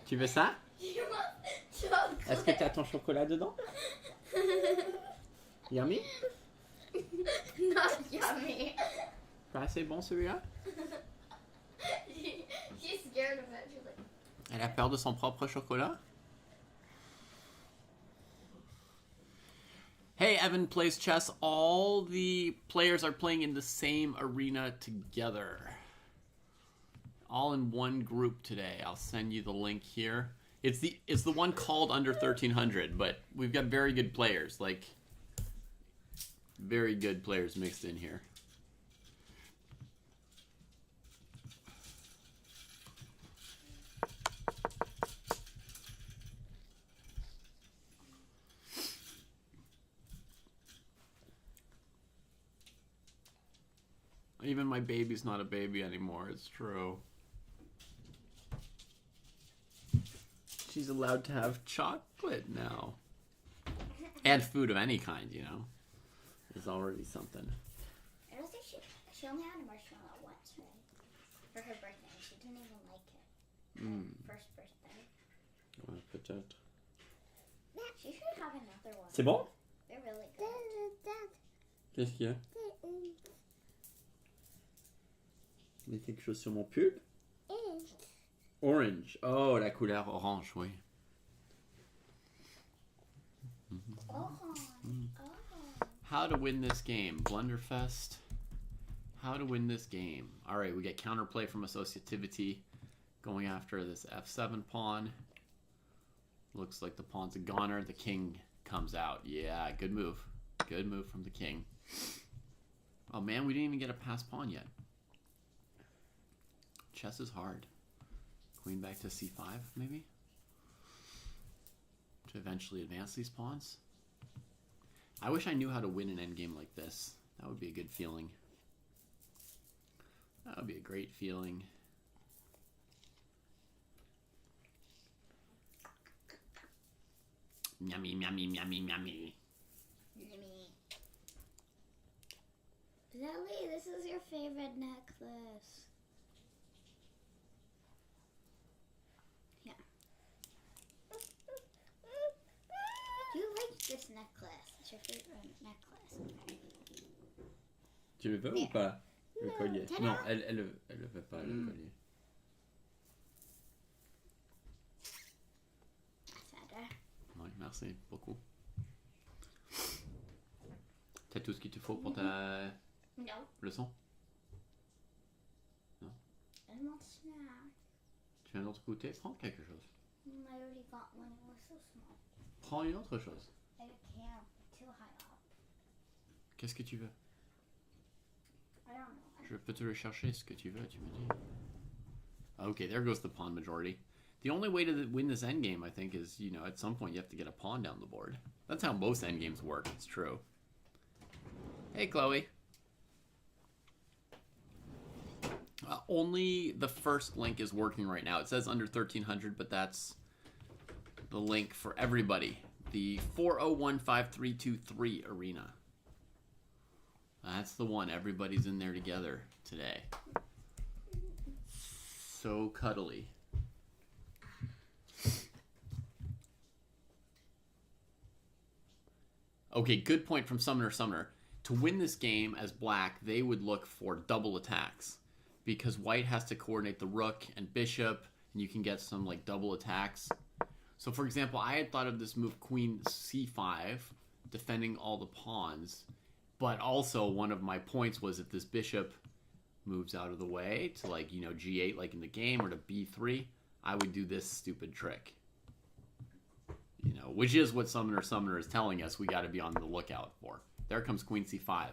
Tu veux ça? She wants chocolate. Est-ce que tu as ton chocolat dedans? Yummy? Not yummy. Pas assez bon celui-là? She's scared of it. She's like, Elle a peur de son propre chocolat? Hey, Evan plays chess. All the players are playing in the same arena together. All in one group today. I'll send you the link here. It's the one called Under 1300, but we've got very good players, like very good players mixed in here. Even my baby's not a baby anymore, it's true. She's allowed to have chocolate now. And food of any kind, you know. Is already something. I don't think she only had a marshmallow once, right? For her birthday. She didn't even like it. Her first birthday. Ouais, peut-être. She should have another one. C'est bon? They're really good. Qu'est-ce qu'il y a? Il y a quelque chose sur mon pull? Orange. Oh, la couleur orange, oui. How to win this game. Blunderfest. How to win this game. All right, we get counterplay from Associativity going after this f7 pawn. Looks like the pawn's a goner. The king comes out. Yeah, good move. Good move from the king. Oh, man, we didn't even get a pass pawn yet. Chess is hard. Queen back to c5, maybe? To eventually advance these pawns. I wish I knew how to win an endgame like this. That would be a good feeling. That would be a great feeling. Yummy, yummy, yummy, yummy. Zelly, this is your favorite necklace. Yeah. You like this necklace. It's your favorite necklace. Tu le veux ou pas? Le Non, collier. tada. Non, elle le veut pas, le collier. That's better. Oui, merci beaucoup. T'as tout ce qu'il te faut pour ta No. leçon? I want snack. Tu viens d'autre goûter? Prends quelque chose. I already got one. It was so small. Prends une autre chose. I can't. Too high up. Qu'est-ce que tu veux? I don't know. Je peux te le chercher, ce que tu veux, tu me dis. Okay, there goes the pawn majority. The only way to win this endgame, I think, is, you know, at some point you have to get a pawn down the board. That's how most endgames work, it's true. Hey, Chloe. Only the first link is working right now. It says under 1300, but that's the link for everybody. The 4015323 arena. That's the one. Everybody's in there together today. So cuddly. Okay, good point from Summoner. To win this game as black, they would look for double attacks. Because white has to coordinate the rook and bishop, and you can get some like double attacks. So for example, I had thought of this move queen c5, defending all the pawns. But also one of my points was if this bishop moves out of the way to like, you know, g8 like in the game, or to b3, I would do this stupid trick. You know, which is what Summoner is telling us we got to be on the lookout for. There comes queen c5.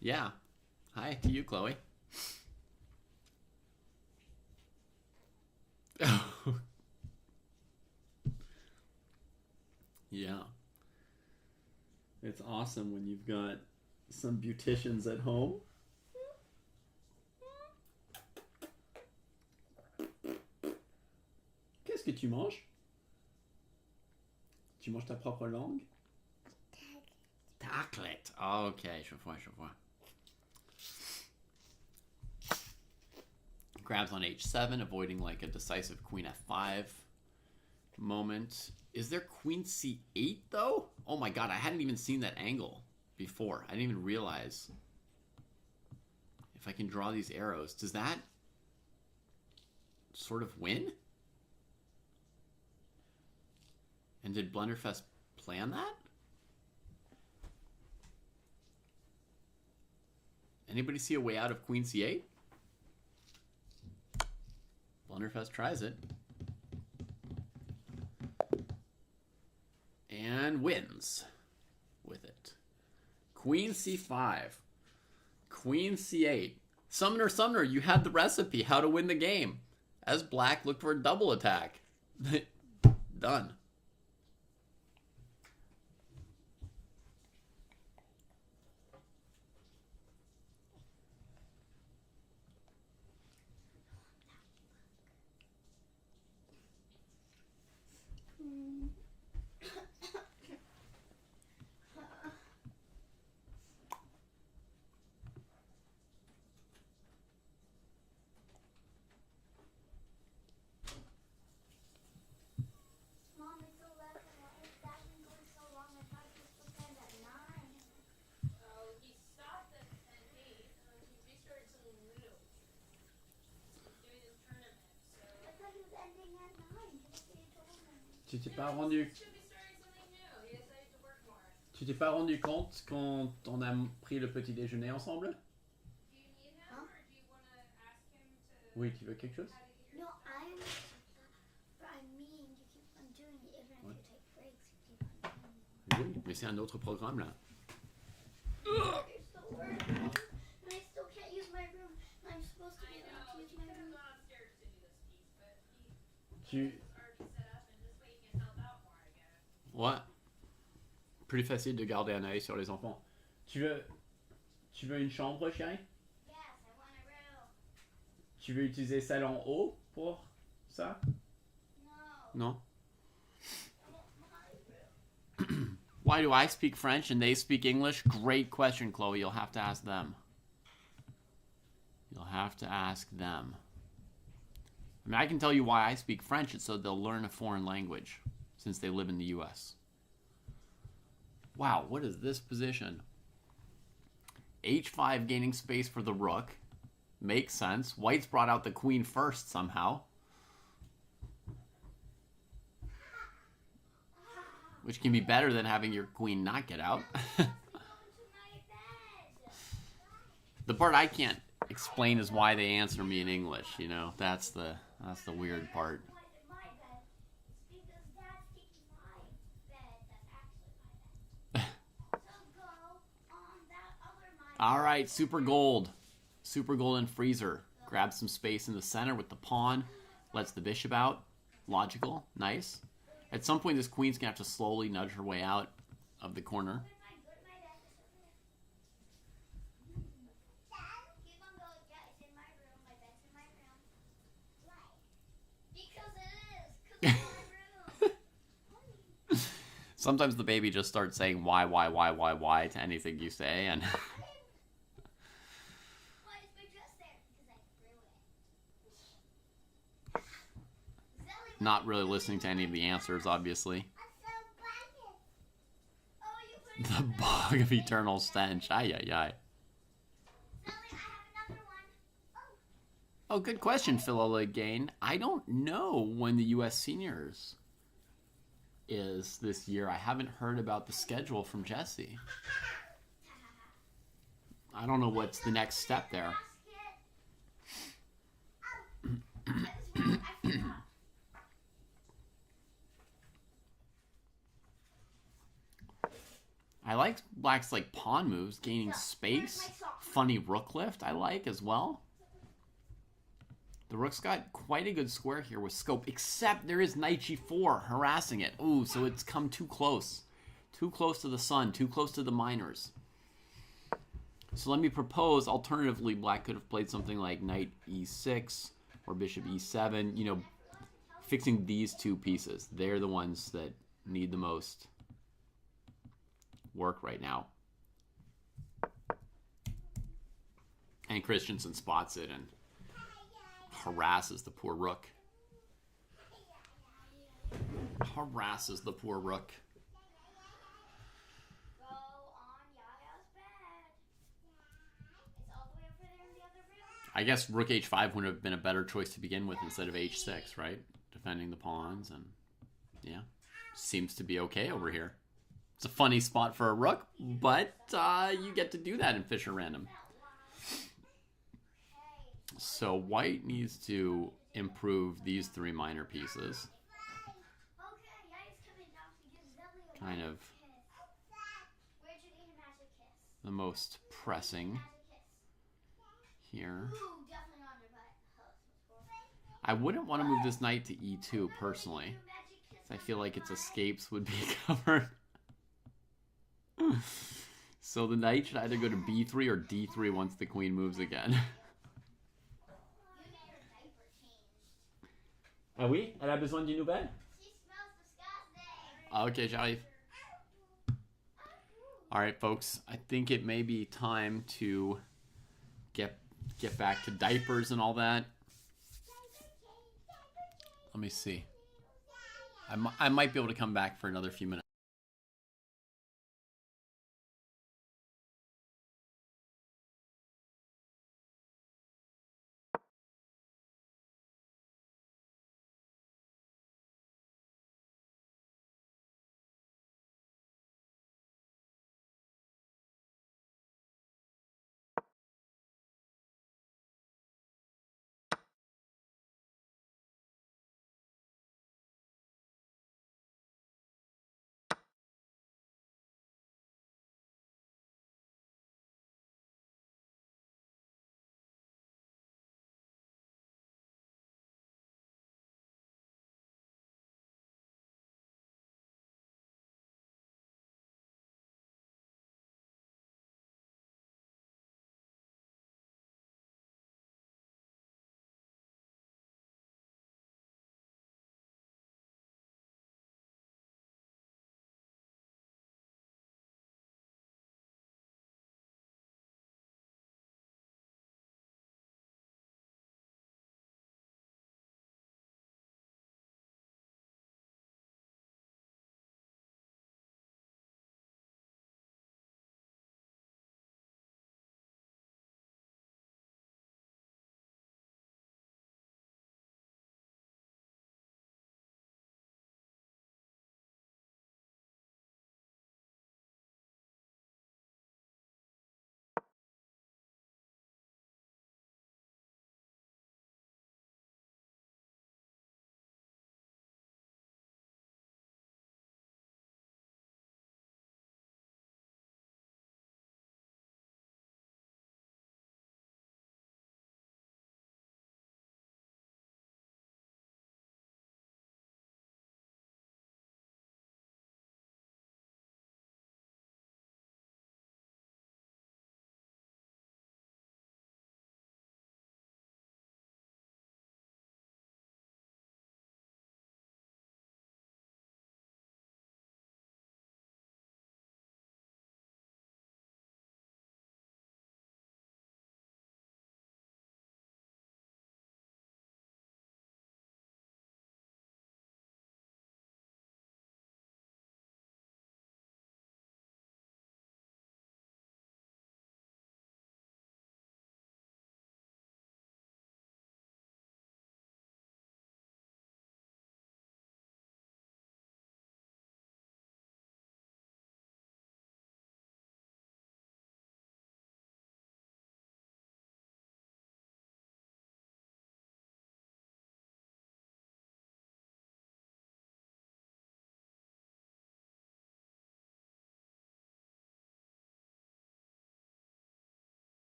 Yeah. Hi to you, Chloe. Yeah. It's awesome when you've got some beauticians at home. Qu'est-ce que tu manges? Tu manges ta propre langue? Taclette. Okay, je vois. Grabs on h7, avoiding like a decisive queen f5 moment. Is there queen c8 though? Oh my god, I hadn't even seen that angle before. I didn't even realize. If I can draw these arrows, does that sort of win? And did Blunderfest plan that? Anybody see a way out of Queen C8? Blunderfest tries it. And wins with it. Queen C5. Queen C8. Summoner, you had the recipe how to win the game. As black looked for a double attack. Done. Mom, it's 11. Why is that been going so long? I thought he was supposed to end at 9. Oh, he stopped at 8. He restarted something new. He's doing his tournament, so. I thought he was ending at 9. Just so you told me. Tu t'es pas rendu, He should be starting something new. He decided to work more. tu t'es pas rendu compte quand on a pris le petit déjeuner ensemble? Do you need him, or do you want to ask him to. Oui, tu veux quelque chose? How to get your. No, I mean, you keep on doing it. Even if you take breaks, you keep on doing it. Oui, mais c'est un autre programme là. You're so worried. And I still can't use my room. I'm supposed to I be able know, to he use could my have room. gone upstairs to do this piece, but Tu... he's already set up, and this way he can help out more, I guess. Ouais. Plus facile de garder un œil sur les enfants. Tu veux une chambre, chérie? Yes, I want a room. Tu veux utiliser salon haut pour ça? No. Non. I want my room. Why do I speak French and they speak English? Great question, Chloe. You'll have to ask them. You'll have to ask them. I mean, I can tell you why I speak French. It's so they'll learn a foreign language since they live in the U.S. Wow, what is this position? H5 gaining space for the rook. Makes sense. White's brought out the queen first somehow. Which can be better than having your queen not get out. The part I can't explain is why they answer me in English, you know. That's the weird part. My bed. It's because Dad's taking my bed. That's actually my bed. So go on that other my All right, super gold. Super gold and freezer. Grab some space in the center with the pawn. Lets the bishop out. Logical. Nice. At some point, this queen's going to have to slowly nudge her way out of the corner. Keep on going. Yeah, it's in my room. My bed's in my room. Why? Because it is. Because it's my room. Sometimes the baby just starts saying why to anything you say, and Why is my dress there? Because I threw it. Zelly, not really listening to any of the answers, obviously. Oh, you put it The in bog of eternal stench. Ay, ay, ay. Zelly, I have another one. Oh, good question, Phil Gain. I don't know when the U.S. Seniors is this year. I haven't heard about the schedule from Jesse. I don't know what's the next step there. I forgot. I like black's like pawn moves, gaining space. Funny rook lift I like as well. The rook's got quite a good square here with scope, except there is knight g4 harassing it. Ooh, so it's come too close. Too close to the sun, too close to the minors. So let me propose, alternatively, black could have played something like knight e6 or bishop e7, you know, fixing these two pieces. They're the ones that need the most work right now. And Christensen spots it and harasses the poor rook. Harasses the poor rook. Go on Yaya's bed. It's all the way over there in the other room. I guess rook h5 would have been a better choice to begin with instead of h6, right? Defending the pawns and yeah. seems to be okay over here. It's a funny spot for a rook, but you get to do that in Fischer Random. So white needs to improve these 3 minor pieces. Kind of the most pressing here. I wouldn't want to move this knight to e2 personally. I feel like its escapes would be covered. So the knight should either go to b3 or d3 once the queen moves again. Ah oui? Elle a besoin d'une nouvelle? She smells disgusting. Okay, j'arrive. Alright, folks. I think it may be time to get back to diapers and all that. Let me see. I might be able to come back for another few minutes.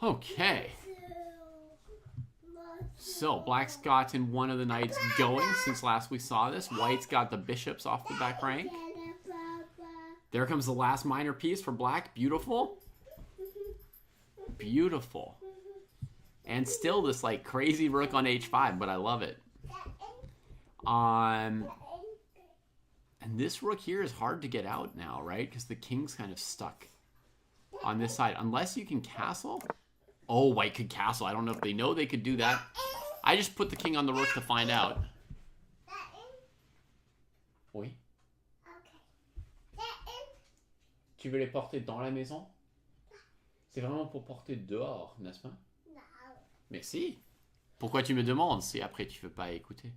Okay. So, black's gotten one of the knights going since last we saw this. White's got the bishops off the back rank. There comes the last minor piece for black. Beautiful. Beautiful. And still this like crazy rook on h5, but I love it. And this rook here is hard to get out now, right? Because the king's kind of stuck on this side. Unless you can castle. Oh, white could castle. I don't know if they know they could do that. I just put the king on the rook to find out. Oui. Tu veux les porter dans la maison? C'est vraiment pour porter dehors, n'est-ce pas? Non. Mais si. Pourquoi tu me demandes si après tu veux pas écouter?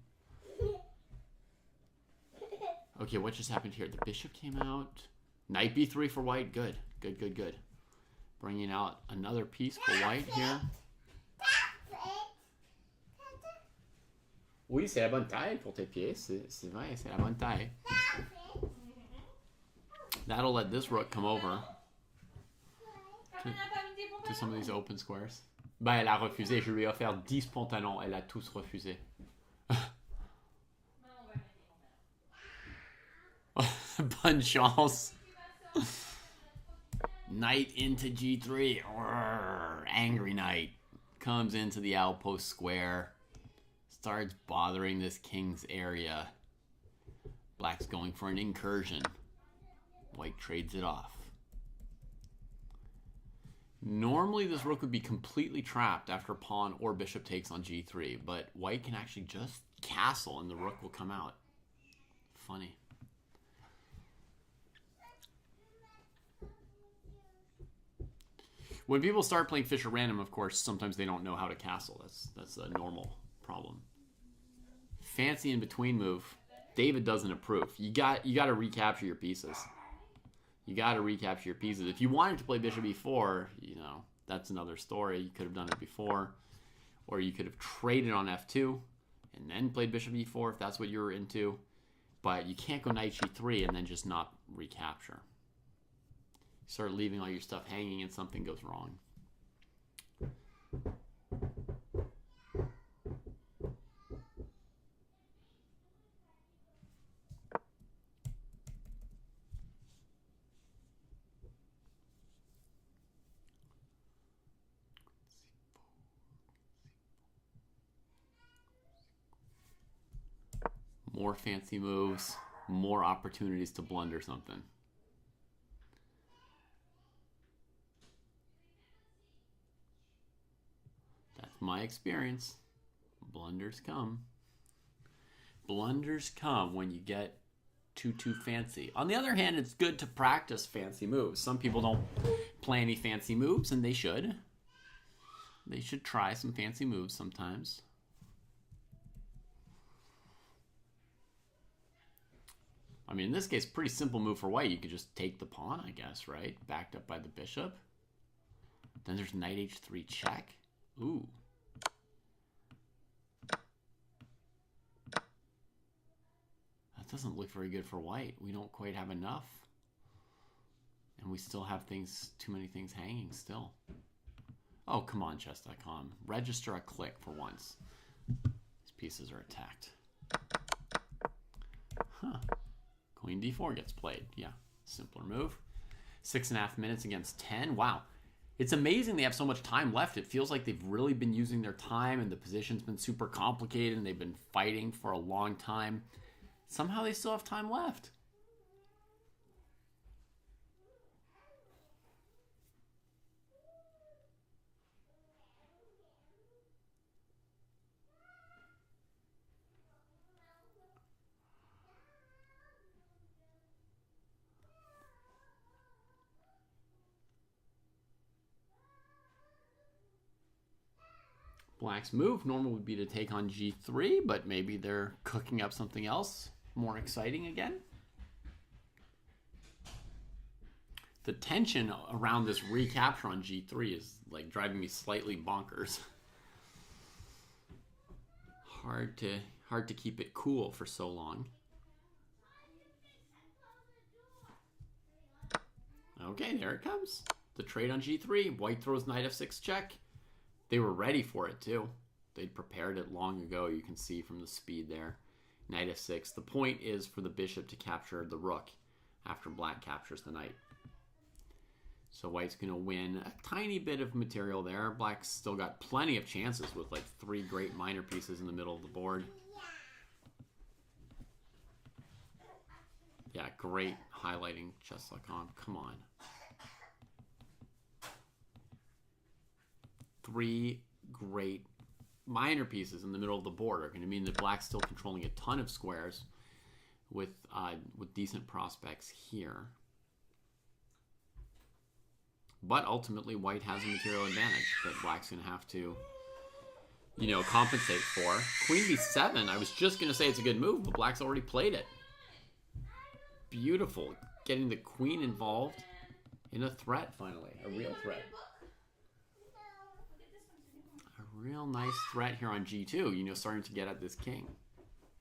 Okay, what just happened here? The bishop came out. Knight b3 for white. Good. Good, good, good. Bringing out another piece for white here. Oui, c'est la bonne taille pour tes pieds. C'est vrai, c'est la bonne taille. That'll let this rook come over to some of these open squares. Ben, elle a refusé. Je lui ai offert 10 pantalons. Elle a tous refusé. Bonne chance. Knight into g3. Urgh, angry knight. Comes into the outpost square. Starts bothering this king's area. Black's going for an incursion. White trades it off. Normally this rook would be completely trapped after pawn or bishop takes on g3, but white can actually just castle and the rook will come out. Funny. When people start playing Fischer Random, of course, sometimes they don't know how to castle. That's a normal problem. Fancy in between move. David doesn't approve. You got to recapture your pieces. You got to recapture your pieces. If you wanted to play bishop e4, you know, that's another story. You could have done it before. Or you could have traded on f2 and then played bishop e4 if that's what you were into. But you can't go knight g3 and then just not recapture. You start leaving all your stuff hanging and something goes wrong. More fancy moves, more opportunities to blunder something. That's my experience. Blunders come. Blunders come when you get too fancy. On the other hand, it's good to practice fancy moves. Some people don't play any fancy moves, and they should. They should try some fancy moves sometimes. I mean, in this case, pretty simple move for white. You could just take the pawn, I guess, right? Backed up by the bishop. Then there's knight h3 check. Ooh. That doesn't look very good for white. We don't quite have enough. And we still have too many things hanging still. Oh, come on, chess.com. Register a click for once. These pieces are attacked. Huh. Queen d4 gets played. Yeah, simpler move. 6.5 minutes against 10. Wow. It's amazing they have so much time left. It feels like they've really been using their time and the position's been super complicated and they've been fighting for a long time. Somehow they still have time left. Black's move normal would be to take on g3, but maybe they're cooking up something else more exciting again. The tension around this recapture on g3 is like driving me slightly bonkers. Hard to keep it cool for so long. Okay, there it comes. the trade on g3. White throws knight f6 check. They were ready for it too. They'd prepared it long ago. You can see from the speed there. Knight f6. The point is for the bishop to capture the rook after black captures the knight. So white's going to win a tiny bit of material there. Black's still got plenty of chances with like 3 great minor pieces in the middle of the board. Yeah, great highlighting chess.com. Come on. 3 great minor pieces in the middle of the board are going to mean that black's still controlling a ton of squares with decent prospects here. But ultimately, white has a material advantage that black's going to have to, you know, compensate for. Queen b7, I was just going to say it's a good move, but black's already played it. Beautiful. Getting the queen involved in a threat, finally. A real threat. A real nice threat here on g2, you know, starting to get at this king,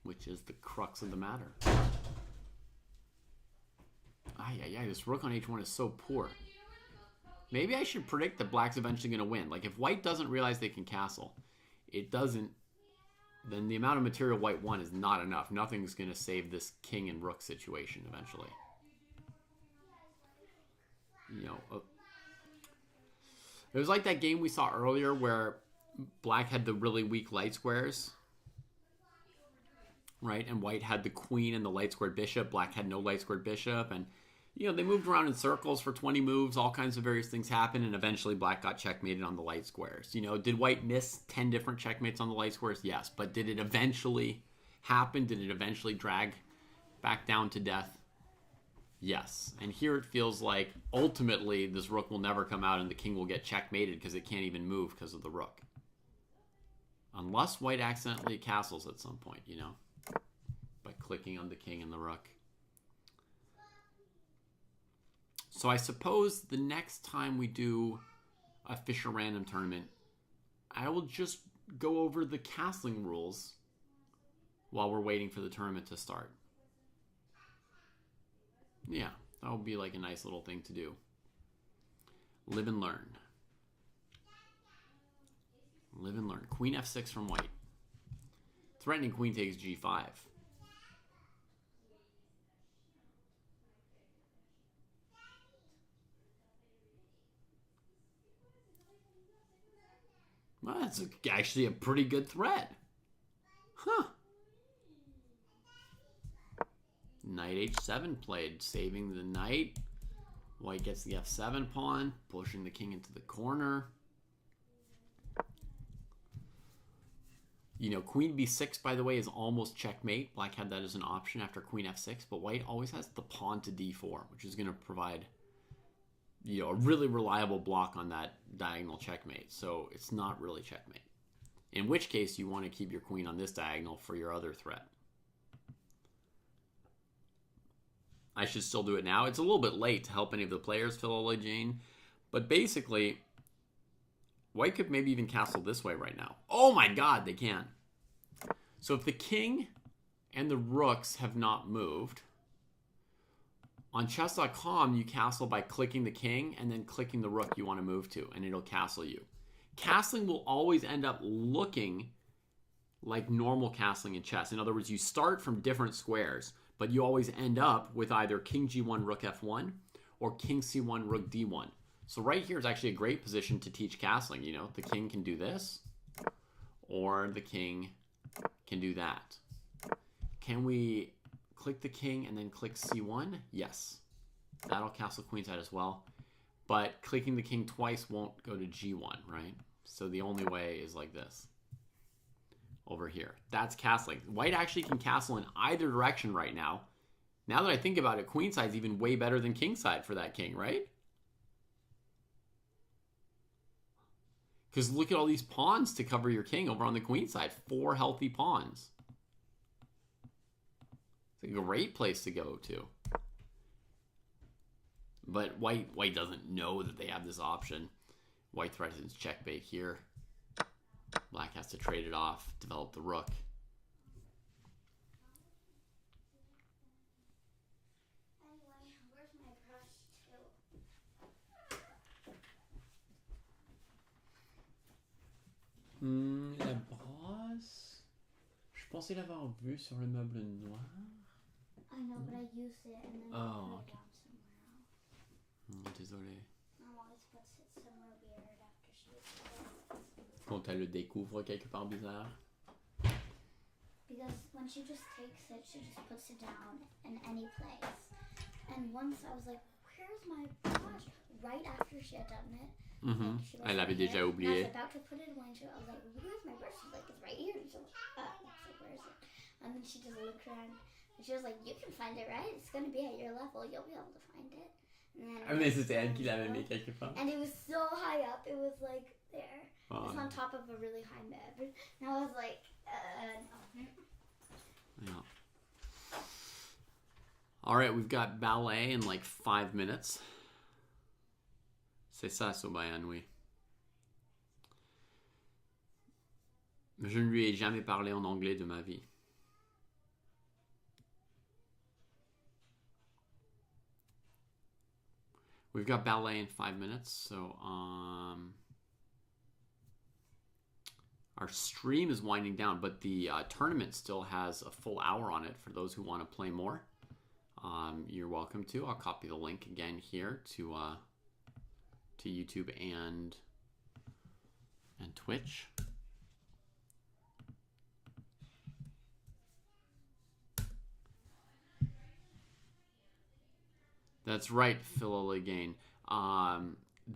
which is the crux of the matter. Ay, this rook on h1 is so poor. Maybe I should predict that black's eventually going to win. Like, if white doesn't realize they can castle, it doesn't, then the amount of material white won is not enough. Nothing's going to save this king and rook situation eventually. You know, it was like that game we saw earlier where black had the really weak light squares, right? And white had the queen and the light squared bishop. Black had no light squared bishop, and you know, they moved around in circles for 20 moves. All kinds of various things happened, and eventually black got checkmated on the light squares. You know, did white miss 10 different checkmates on the light squares? Yes. But did it eventually happen? Did it eventually drag back down to death? Yes. And here it feels like ultimately this rook will never come out and the king will get checkmated because it can't even move because of the rook. Unless white accidentally castles at some point, you know, by clicking on the king and the rook. So I suppose the next time we do a Fischer Random tournament, I will just go over the castling rules while we're waiting for the tournament to start. Yeah, that would be like a nice little thing to do. Live and learn. Live and learn. Queen f6 from white. Threatening queen takes g5. Well, that's actually a pretty good threat. Huh. Knight h7 played, saving the knight. White gets the f7 pawn, pushing the king into the corner. You know, queen b6, by the way, is almost checkmate. Black had that as an option after queen f6, but white always has the pawn to d4, which is going to provide, you know, a really reliable block on that diagonal checkmate. So it's not really checkmate. In which case, you want to keep your queen on this diagonal for your other threat. I should still do it now. It's a little bit late to help any of the players, Phil Jane. But basically, white could maybe even castle this way right now. Oh my god, they can. So if the king and the rooks have not moved, on chess.com, you castle by clicking the king and then clicking the rook you want to move to, and it'll castle you. Castling will always end up looking like normal castling in chess. In other words, you start from different squares, but you always end up with either king g1, rook f1, or king c1, rook d1. So right here is actually a great position to teach castling. You know, the king can do this, or the king can do that. Can we click the king and then click c1? Yes. That'll castle queenside as well. But clicking the king twice won't go to g1, right? So the only way is like this. Over here. That's castling. White actually can castle in either direction right now. Now that I think about it, queenside is even way better than kingside for that king, right? Because look at all these pawns to cover your king over on the queen side. 4 healthy pawns. It's a great place to go to. But white doesn't know that they have this option. White threatens checkmate here. Black has to trade it off, develop the rook. Anyway, where's my brush too? pensé l'avoir vu sur le meuble noir. I know, but I used it and then Oh, I put it okay. down somewhere else. Désolé. Mom always puts it somewhere weird after she uses it. Quand elle le découvre quelque part bizarre. Because when she just takes it, she just puts it down in any place. And once I was like, where's my brush? Right after she had done it. Mm-hmm. Like, she was Elle right avait here, déjà and I oublié. was about to put it away, and I was like, where's my brush? She's like, it's right here. So, where is it? And then she just looked around, and she was like, you can find it, right? It's going to be at your level. You'll be able to find it. And then Ah, mais c'était elle qui l'avait mis quelque part. And it was so high up. It was like there. It was Oh. on top of a really high meb. And I was like, no. Yeah. All right, we've got ballet in like 5 minutes. C'est ça, Sobayan, oui. Je ne lui ai jamais parlé en anglais de ma vie. We've got ballet in 5 minutes, so our stream is winding down, but the tournament still has a full hour on it for those who want to play more. You're welcome to. I'll copy the link again here to YouTube and Twitch. That's right, Phil again.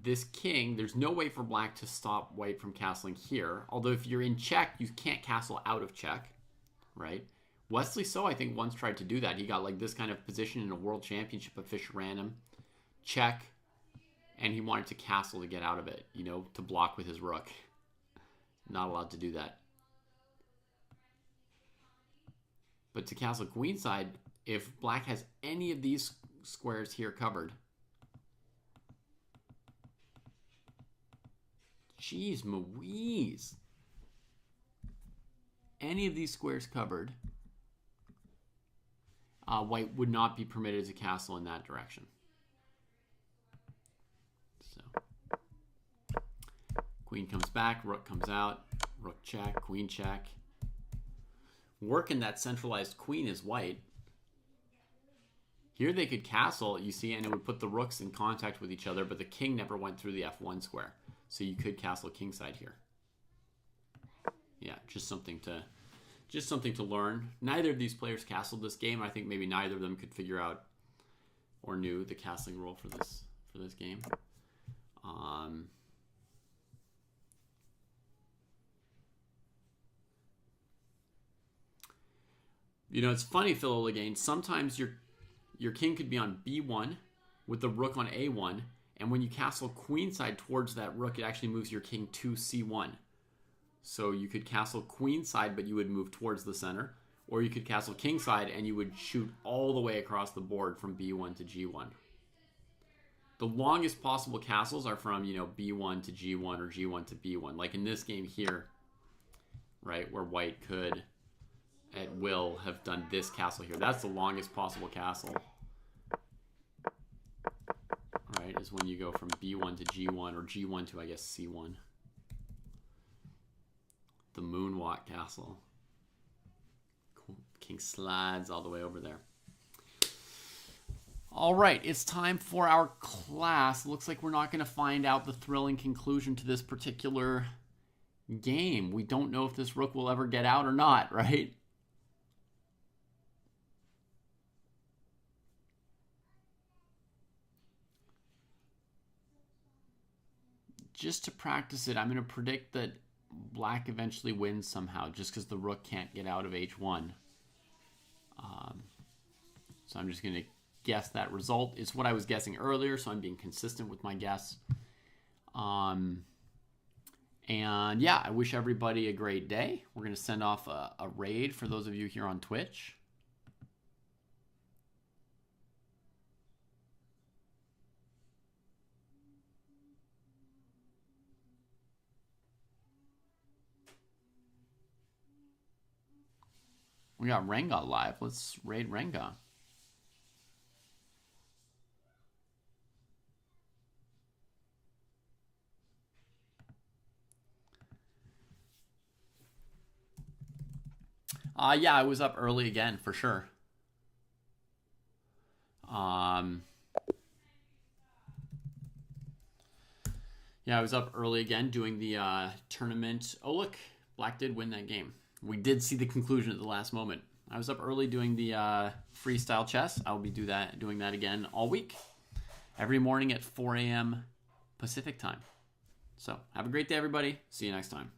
This king, there's no way for black to stop white from castling here. Although if you're in check, you can't castle out of check, right? Wesley So, I think, once tried to do that. He got like this kind of position in a world championship of Fischer Random. Check. And he wanted to castle to get out of it, you know, to block with his rook. Not allowed to do that. But to castle queenside, if black has any of these squares here covered, jeez Louise, any of these squares covered, white would not be permitted to castle in that direction. So queen comes back, rook comes out, rook check, queen check. Working that centralized queen is white. Here they could castle, you see, and it would put the rooks in contact with each other, but the king never went through the f1 square. So you could castle kingside here. Yeah, just something to learn. Neither of these players castled this game. I think maybe neither of them could figure out or knew the castling rule for this game. You know, it's funny, Phil, again, sometimes your king could be on b1 with the rook on a1, and when you castle queenside towards that rook, it actually moves your king to c1. So you could castle queenside, but you would move towards the center, or you could castle kingside and you would shoot all the way across the board from b1 to g1. The longest possible castles are from, you know, b1 to g1 or g1 to b1. Like in this game here, right, where white could at will have done this castle here. That's the longest possible castle. Right, is when you go from b1 to g1 or g1 to, I guess, c1. The moonwalk castle. King slides all the way over there. All right, it's time for our class. Looks like we're not going to find out the thrilling conclusion to this particular game. We don't know if this rook will ever get out or not, right? Just to practice it, I'm going to predict that black eventually wins somehow, just because the rook can't get out of h1. So I'm just going to guess that result. It's what I was guessing earlier, so I'm being consistent with my guess. And yeah, I wish everybody a great day. We're going to send off a raid for those of you here on Twitch. We got Renga live. Let's raid Renga. Yeah, I was up early again for sure. Yeah, I was up early again doing the tournament. Oh, look, Black did win that game. We did see the conclusion at the last moment. I was up early doing the freestyle chess. I'll be doing that again all week, every morning at 4 a.m. Pacific time. So have a great day, everybody. See you next time.